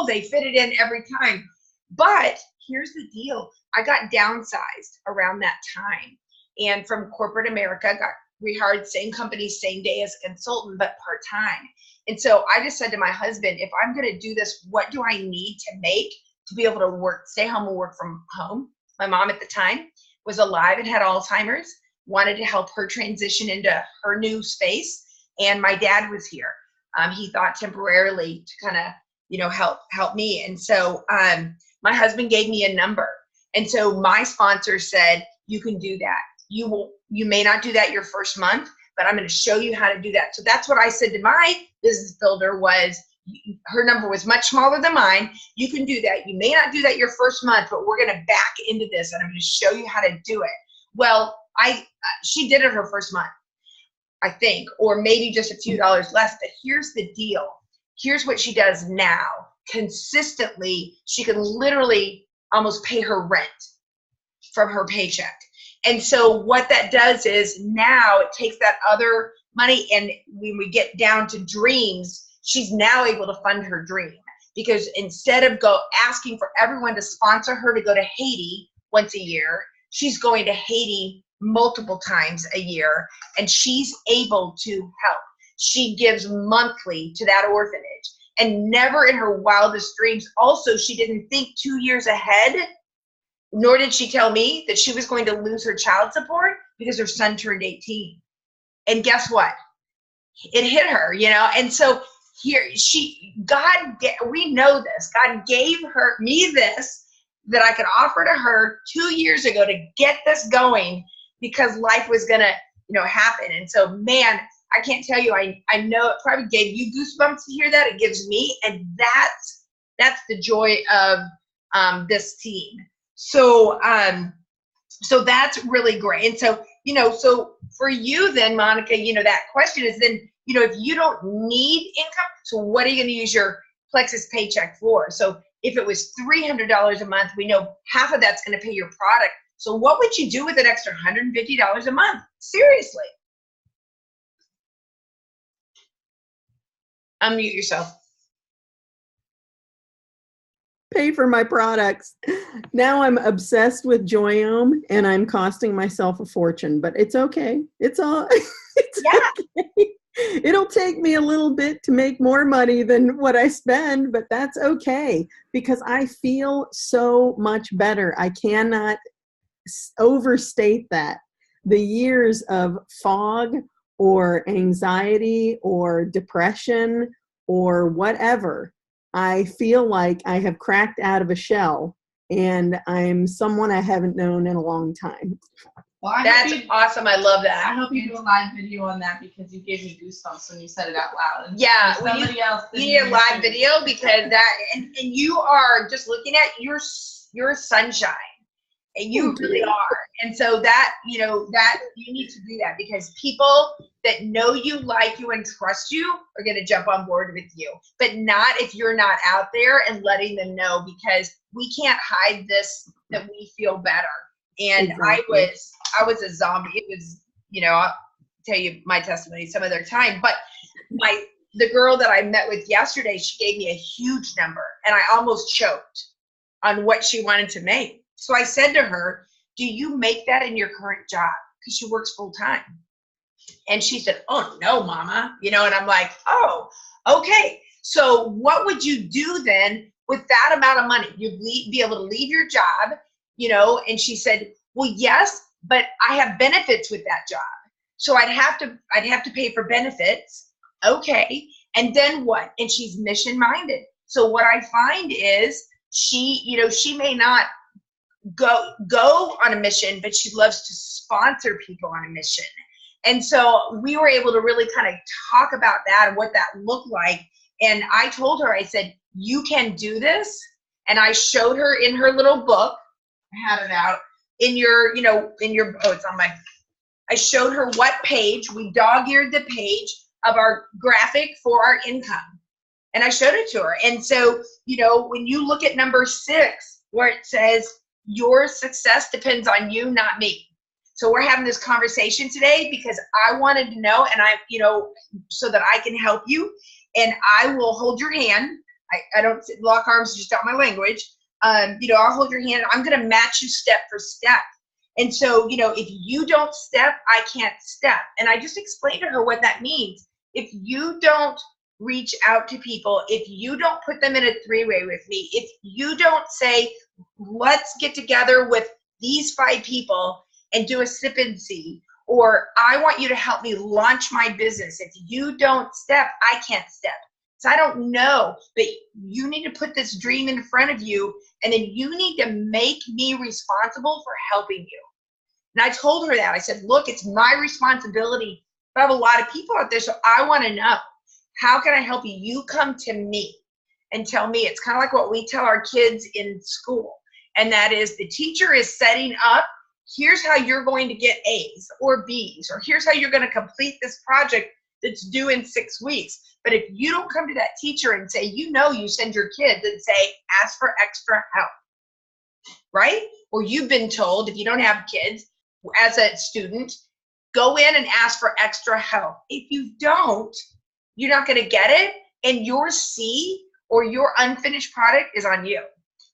they fit it in every time. But here's the deal. I got downsized around that time. And from corporate America, got rehired, same company, same day as a consultant, but part-time. And so I just said to my husband, if I'm going to do this, what do I need to make to be able to work, stay home and work from home? My mom at the time was alive and had Alzheimer's, wanted to help her transition into her new space. And my dad was here. He thought temporarily to kind of, you know, help me. And so my husband gave me a number. And so my sponsor said, you can do that. You may not do that your first month, but I'm going to show you how to do that. So that's what I said to my business builder was, her number was much smaller than mine. You can do that. You may not do that your first month, but we're going to back into this and I'm going to show you how to do it. Well, she did it her first month, I think, or maybe just a few dollars less. But here's the deal. Here's what she does now. Consistently, she can literally almost pay her rent from her paycheck. And so what that does is now it takes that other money, and when we get down to dreams, she's now able to fund her dream. Because instead of asking for everyone to sponsor her to go to Haiti once a year, she's going to Haiti multiple times a year, and she's able to help. She gives monthly to that orphanage, and never in her wildest dreams. Also, she didn't think 2 years ahead, nor did she tell me that she was going to lose her child support because her son turned 18. And guess what? It hit her, you know? And so here, we know this. God gave me this that I could offer to her 2 years ago to get this going because life was going to, you know, happen. And so, man, I can't tell you, I know it probably gave you goosebumps to hear that. It gives me, and that's the joy of this team. So, so that's really great. And so, you know, so for you then, Monica, you know, that question is then, you know, if you don't need income, so what are you going to use your Plexus paycheck for? So if it was $300 a month, we know half of that's going to pay your product. So what would you do with an extra $150 a month? Seriously. Unmute yourself. Pay for my products. Now I'm obsessed with Joyome and I'm costing myself a fortune, but it's okay. It's okay. It'll take me a little bit to make more money than what I spend, but that's okay because I feel so much better. I cannot overstate that. The years of fog or anxiety or depression or whatever, I feel like I have cracked out of a shell and I'm someone I haven't known in a long time. Well, that's awesome. I love that. I hope you do a live video on that because you gave me goosebumps when you said it out loud. And yeah, you need a live video because that, and you are just looking at your sunshine. And you Thank really you. are. And so that, that you need to do that, because people that know you, like you, and trust you are going to jump on board with you, but not if you're not out there and letting them know, because we can't hide this, that we feel better. And Exactly. I was a zombie. It was, I'll tell you my testimony some other time, but the girl that I met with yesterday, she gave me a huge number and I almost choked on what she wanted to make. So I said to her, do you make that in your current job? Because she works full time. And she said, oh no, mama, and I'm like, oh, okay. So what would you do then with that amount of money? You'd be able to leave your job, and she said, well, yes, but I have benefits with that job. So I'd have to pay for benefits. Okay. And then what? And she's mission minded. So what I find is she may not go on a mission, but she loves to sponsor people on a mission. And so we were able to really kind of talk about that and what that looked like. And I told her, I said, you can do this. And I showed her in her little book, I had it out, I showed her what page, we dog-eared the page of our graphic for our income. And I showed it to her. And so, when you look at number 6, where it says, your success depends on you, not me. So we're having this conversation today because I wanted to know, and so that I can help you, and I will hold your hand. I don't lock arms, just not my language. I'll hold your hand. I'm going to match you step for step. And so, if you don't step, I can't step. And I just explained to her what that means. If you don't reach out to people, if you don't put them in a 3-way with me, if you don't say, let's get together with these 5 people and do a sip and see, or I want you to help me launch my business. If you don't step, I can't step. So I don't know, but you need to put this dream in front of you, and then you need to make me responsible for helping you. And I told her that. I said, look, it's my responsibility. But I have a lot of people out there, so I want to know, how can I help you? You come to me and tell me. It's kind of like what we tell our kids in school, and that is the teacher is setting up, here's how you're going to get A's or B's, or here's how you're going to complete this project that's due in 6 weeks. But if you don't come to that teacher and say, you send your kids and say, ask for extra help, right? Or you've been told, if you don't have kids, as a student, go in and ask for extra help. If you don't, you're not going to get it, and your C or your unfinished product is on you,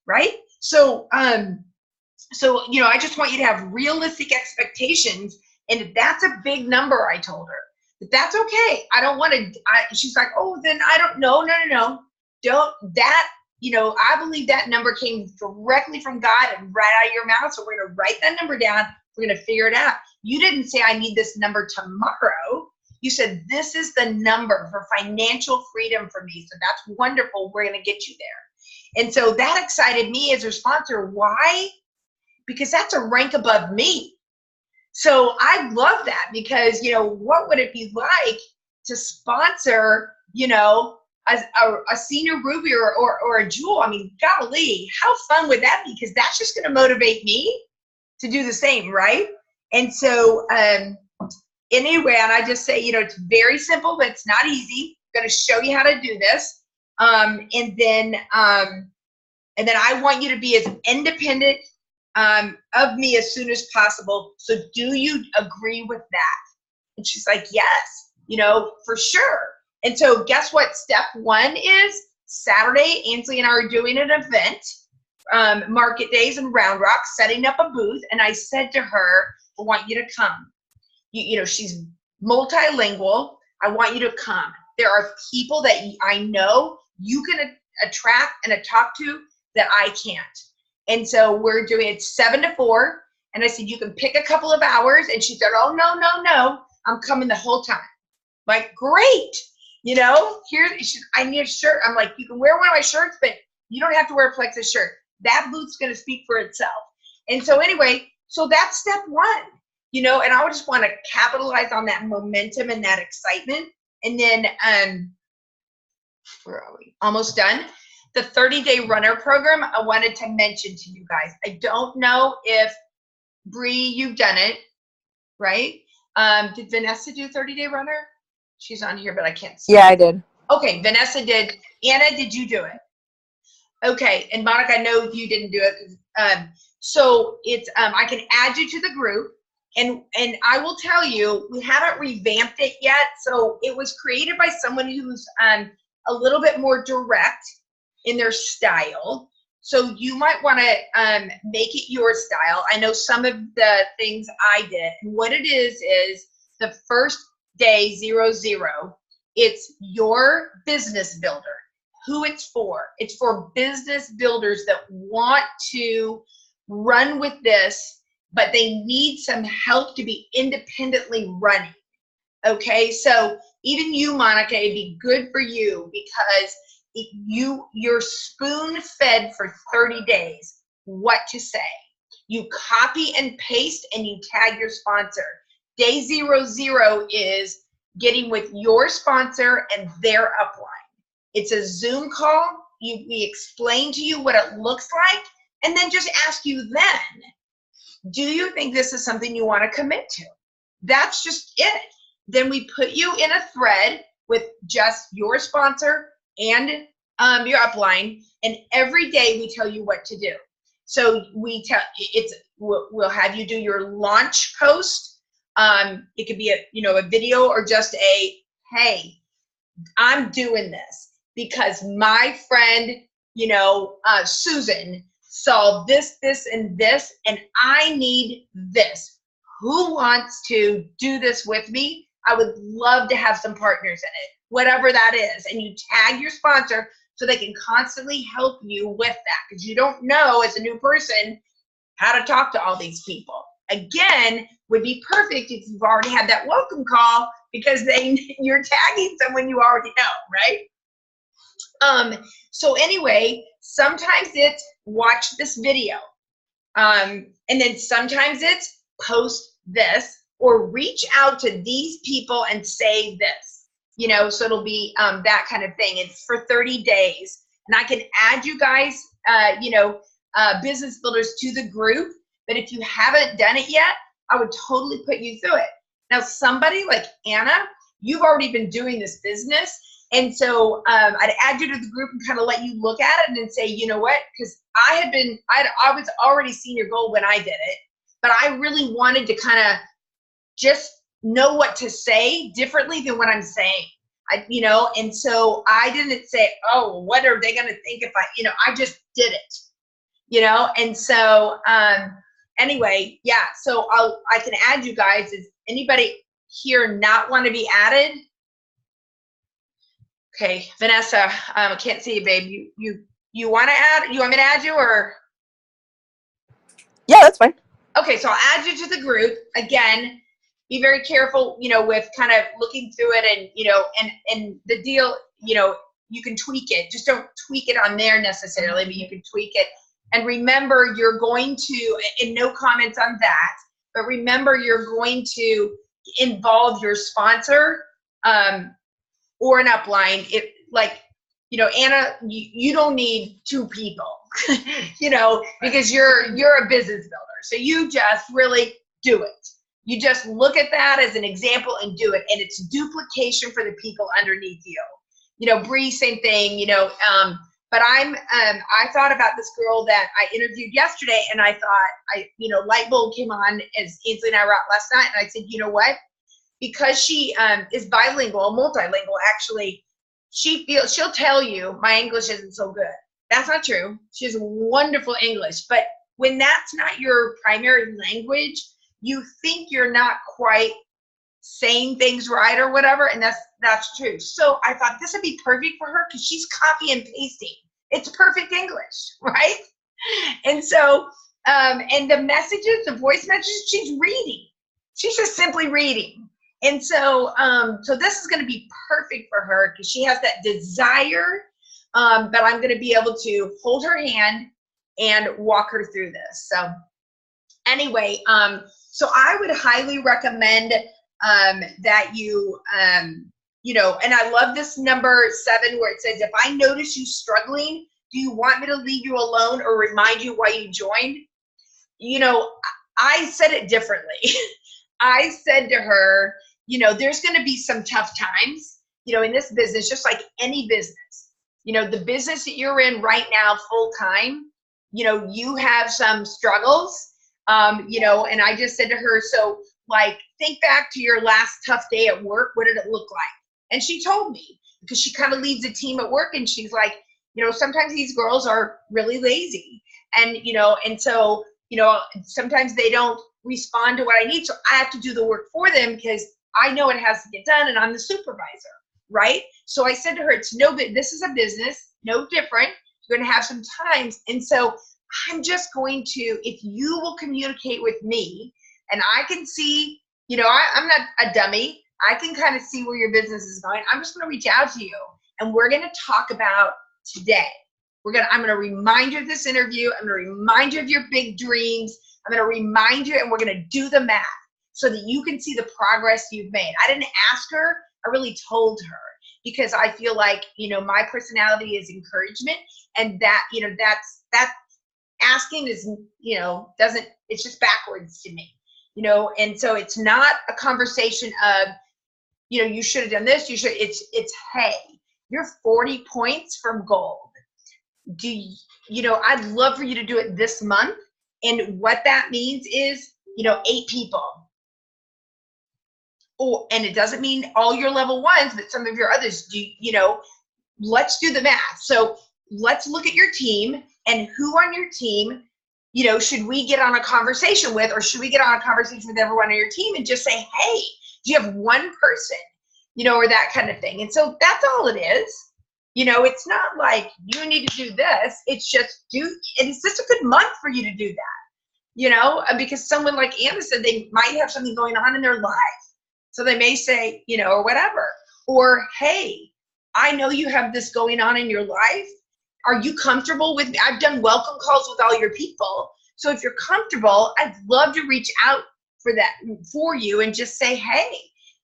right? So, I just want you to have realistic expectations, and that's a big number, I told her. But that's okay. I don't want to, she's like, oh, then I don't, no. Don't, that, I believe that number came directly from God and right out of your mouth. So we're going to write that number down. We're going to figure it out. You didn't say, I need this number tomorrow. You said, this is the number for financial freedom for me. So that's wonderful. We're going to get you there. And so that excited me as a sponsor. Why? Because that's a rank above me. So I love that, because, what would it be like to sponsor, a senior Ruby or a Jewel? I mean, golly, how fun would that be? Because that's just going to motivate me to do the same, right? And so anyway, and I just say, it's very simple, but it's not easy. I'm going to show you how to do this. And then I want you to be as independent of me as soon as possible. So do you agree with that? And she's like, yes, for sure. And so guess what? Step 1 is Saturday, Ainsley and I are doing an event, Market Days in Round Rock, setting up a booth. And I said to her, I want you to come. She's multilingual. I want you to come. There are people that I know you can attract and talk to that I can't. And so we're doing it 7 to 4. And I said, you can pick a couple of hours. And she said, oh, no. I'm coming the whole time. I'm like, great. I need a shirt. I'm like, you can wear one of my shirts, but you don't have to wear a Plexus shirt. That booth's going to speak for itself. And so anyway, so that's step 1, and I just want to capitalize on that momentum and that excitement. And then, where are we? Almost done. the 30-day runner program, I wanted to mention to you guys. I don't know if, Bree, you've done it, right? Did Vanessa do 30-day runner? She's on here, but I can't see. Yeah, I did. Okay, Vanessa did. Anna, did you do it? Okay, and Monica, I know you didn't do it. So it's I can add you to the group, and I will tell you, we haven't revamped it yet. So it was created by someone who's a little bit more direct in their style. So you might want to make it your style. I know some of the things I did, and what it is the first day 00. It's your business builder. Who it's for? It's for business builders that want to run with this, but they need some help to be independently running. Okay, so even you, Monica, it'd be good for you because you're spoon fed for 30 days what to say. You copy and paste and you tag your sponsor. Day 00 is getting with your sponsor and their upline. It's a Zoom call. We explain to you what it looks like, and then just ask you then, do you think this is something you want to commit to? That's just it. Then we put you in a thread with just your sponsor and your upline, and every day we tell you what to do. So we'll have you do your launch post. It could be a video or just hey, I'm doing this because my friend, Susan saw this, and this, and I need this. Who wants to do this with me? I would love to have some partners in it, whatever that is. And you tag your sponsor so they can constantly help you with that, because you don't know as a new person how to talk to all these people. Again, would be perfect if you've already had that welcome call because you're tagging someone you already know, right? So anyway, sometimes it's watch this video. And then sometimes it's post this or reach out to these people and say this, so it'll be that kind of thing. It's for 30 days. And I can add you guys, business builders to the group. But if you haven't done it yet, I would totally put you through it. Now, somebody like Anna, you've already been doing this business. And so I'd add you to the group and kind of let you look at it and then say, you know what? Because I was already senior gold when I did it, but I really wanted to kind of just know what to say differently than what I'm saying. And so I didn't say, oh, what are they going to think if I just did it, and so anyway, yeah, so I can add you guys. Is anybody here not want to be added? Okay, Vanessa, I can't see you, babe. You want to add? You want me to add you or? Yeah, that's fine. Okay, so I'll add you to the group. Again, be very careful, with kind of looking through it and, and the deal, you can tweak it. Just don't tweak it on there necessarily, but you can tweak it. And remember, you're going to, and no comments on that, but remember you're going to involve your sponsor or an upline. Anna, you don't need two people, because you're a business builder. So you just really do it. You just look at that as an example and do it. And it's duplication for the people underneath you. Bree, same thing, but I thought about this girl that I interviewed yesterday, and I thought, light bulb came on as Ainsley and I were out last night, and I said, you know what? Because she is bilingual, multilingual, actually, she'll tell you my English isn't so good. That's not true. She has wonderful English, but when that's not your primary language, you think you're not quite saying things right or whatever, and that's true. So I thought this would be perfect for her because she's copy and pasting. It's perfect English, right? And so, and the messages, the voice messages, she's reading. She's just simply reading. And so, so this is going to be perfect for her because she has that desire, but I'm going to be able to hold her hand and walk her through this. So anyway, so I would highly recommend that you, and I love this number 7 where it says, if I notice you struggling, do you want me to leave you alone or remind you why you joined? You know, I said it differently. I said to her, you know, there's going to be some tough times, you know, in this business, just like any business. You know, the business that you're in right now full time, you know, you have some struggles, you know, and I just said to her, so like, think back to your last tough day at work. What did it look like? And she told me, because she kind of leads a team at work, and she's like, you know, sometimes these girls are really lazy, and, you know, and so, you know, sometimes they don't respond to what I need. So I have to do the work for them because I know it has to get done and I'm the supervisor, right? So I said to her, it's no bit, this is a business, no different. You're going to have some times. And so I'm just going to, if you will communicate with me and I can see, you know, I'm not a dummy. I can kind of see where your business is going. I'm just going to reach out to you and we're going to talk about today. I'm going to remind you of this interview. I'm going to remind you of your big dreams. I'm going to remind you, and we're going to do the math so that you can see the progress you've made. I didn't ask her. I really told her because I feel like, you know, my personality is encouragement, and that, you know, that asking is, you know, it's just backwards to me, you know, and so it's not a conversation of, you know, you should have done this. It's, hey, you're 40 points from gold. You know, I'd love for you to do it this month. And what that means is, you know, 8 people. Oh, and it doesn't mean all your level ones, but some of your others do, you know, let's do the math. So let's look at your team and who on your team, you know, should we get on a conversation with, or should we get on a conversation with everyone on your team and just say, hey, do you have one person, you know, or that kind of thing. And so that's all it is. You know, it's not like you need to do this. It's just it's just a good month for you to do that, you know, because someone like Anna said, they might have something going on in their life. So they may say, you know, or whatever, or, hey, I know you have this going on in your life. Are you comfortable with me? I've done welcome calls with all your people. So if you're comfortable, I'd love to reach out for you and just say, hey,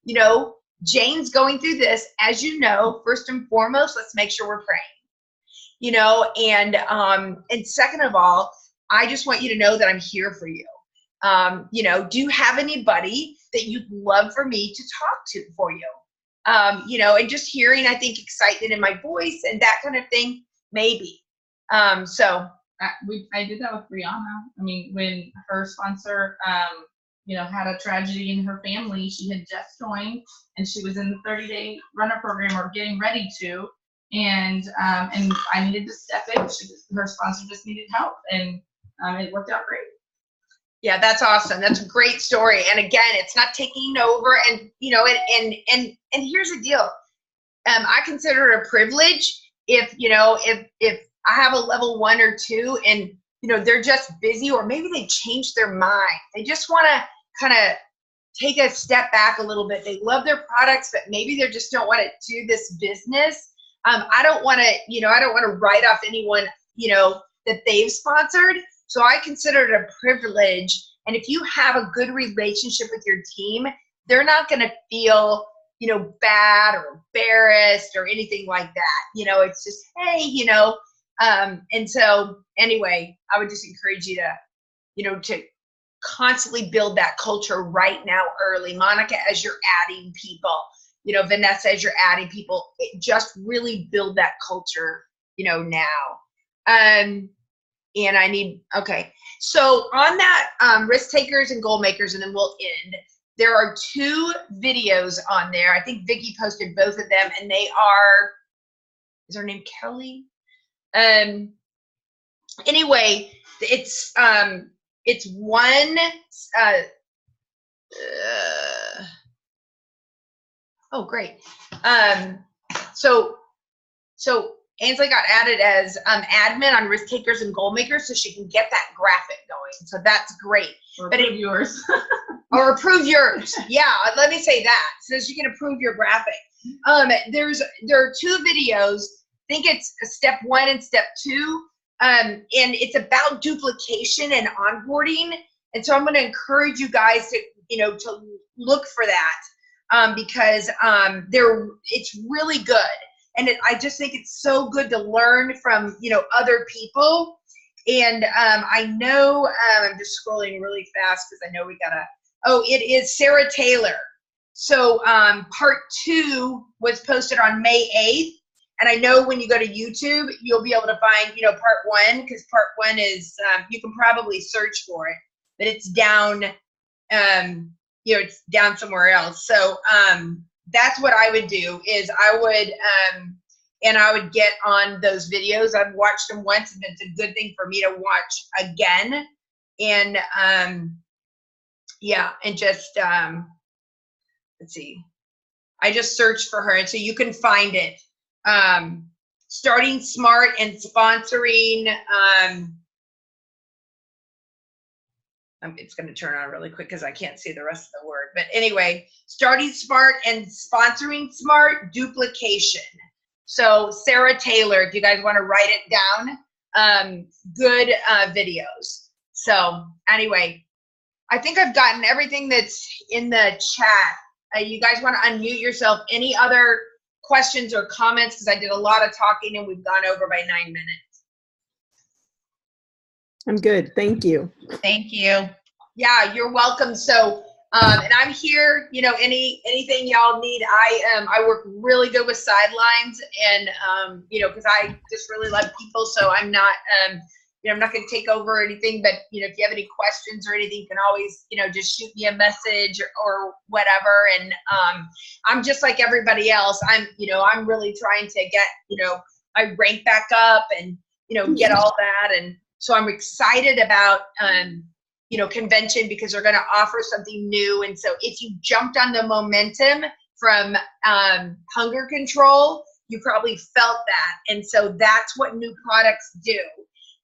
you know, Jane's going through this, as you know. First and foremost, let's make sure we're praying, you know, and second of all, I just want you to know that I'm here for you. You know, do you have anybody that you'd love for me to talk to for you? You know, and just hearing, I think, excitement in my voice and that kind of thing, maybe. So I did that with Brianna. I mean, when her sponsor, you know, had a tragedy in her family, she had just joined and she was in the 30-day runner program or getting ready to, and I needed to step in. Her sponsor just needed help, and it worked out great. Yeah, that's awesome. That's a great story. And again, it's not taking over, and you know, and here's the deal. I consider it a privilege if, you know, if I have a level 1 or 2 and, you know, they're just busy, or maybe they changed their mind. They just want to kind of take a step back a little bit. They love their products, but maybe they just don't want to do this business. I don't want to, you know, I don't want to write off anyone, you know, that they've sponsored. So I consider it a privilege. And if you have a good relationship with your team, they're not going to feel, you know, bad or embarrassed or anything like that. You know, it's just, hey, you know, and so anyway, I would just encourage you to, you know, to constantly build that culture right now early. Monica, as you're adding people, you know, Vanessa, as you're adding people, just really build that culture, you know, now. And I need, okay. So on that, risk takers and goal makers, and then we'll end. There are 2 videos on there. I think Vicki posted both of them, and they are, is her name Kelly? Anyway, it's one, oh, great. So Ainsley got added as admin on risk takers and goal makers, so she can get that graphic going. So that's great. Or approve yours. Or approve yours. Yeah, let me say that, so she can approve your graphic. There are 2 videos. I think it's step 1 and step 2. And it's about duplication and onboarding. And so I'm going to encourage you guys to, you know, to look for that, because it's really good. And I just think it's so good to learn from, other people. And I know, I'm just scrolling really fast because I know we gotta, it is Sarah Taylor. So part 2 was posted on May 8th. And I know when you go to YouTube, you'll be able to find, part 1, because part 1 is, you can probably search for it, but it's down, it's down somewhere else. So that's what I would do is I would get on those videos. I've watched them once, and it's a good thing for me to watch again. And and just, let's see. I just searched for her, and so you can find it. Starting smart and sponsoring, it's going to turn on really quick because I can't see the rest of the word. But anyway, starting smart and sponsoring smart, duplication. So Sarah Taylor, if you guys want to write it down, good videos. So anyway, I think I've gotten everything that's in the chat. You guys want to unmute yourself. Any other questions or comments? Because I did a lot of talking and we've gone over by 9 minutes. I'm good. Thank you. Thank you. Yeah, you're welcome. So, and I'm here, anything y'all need. I work really good with sidelines, and, because I just really love people. So I'm not, I'm not going to take over or anything, but, if you have any questions or anything, you can always, just shoot me a message or whatever. And I'm just like everybody else. I'm really trying to get, my rank back up and, get all that. And so I'm excited about, convention, because they're going to offer something new. And so if you jumped on the momentum from hunger control, you probably felt that. And so that's what new products do.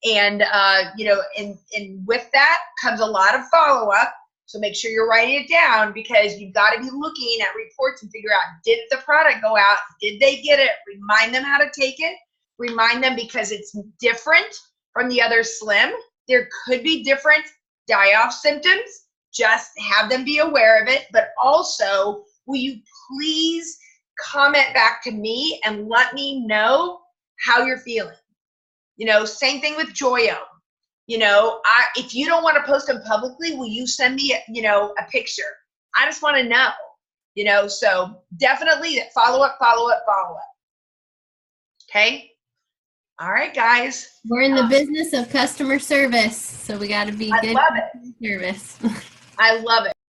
And, and with that comes a lot of follow-up. So make sure you're writing it down, because you've got to be looking at reports and figure out, did the product go out? Did they get it? Remind them how to take it. Remind them, because it's different from the other Slim. There could be different die-off symptoms. Just have them be aware of it. But also, will you please comment back to me and let me know how you're feeling? Same thing with Joyo. If you don't want to post them publicly, will you send me, a picture? I just want to know, so definitely follow up. Okay. All right, guys. We're in the business of customer service, so we got to be good I love it. service. I love it.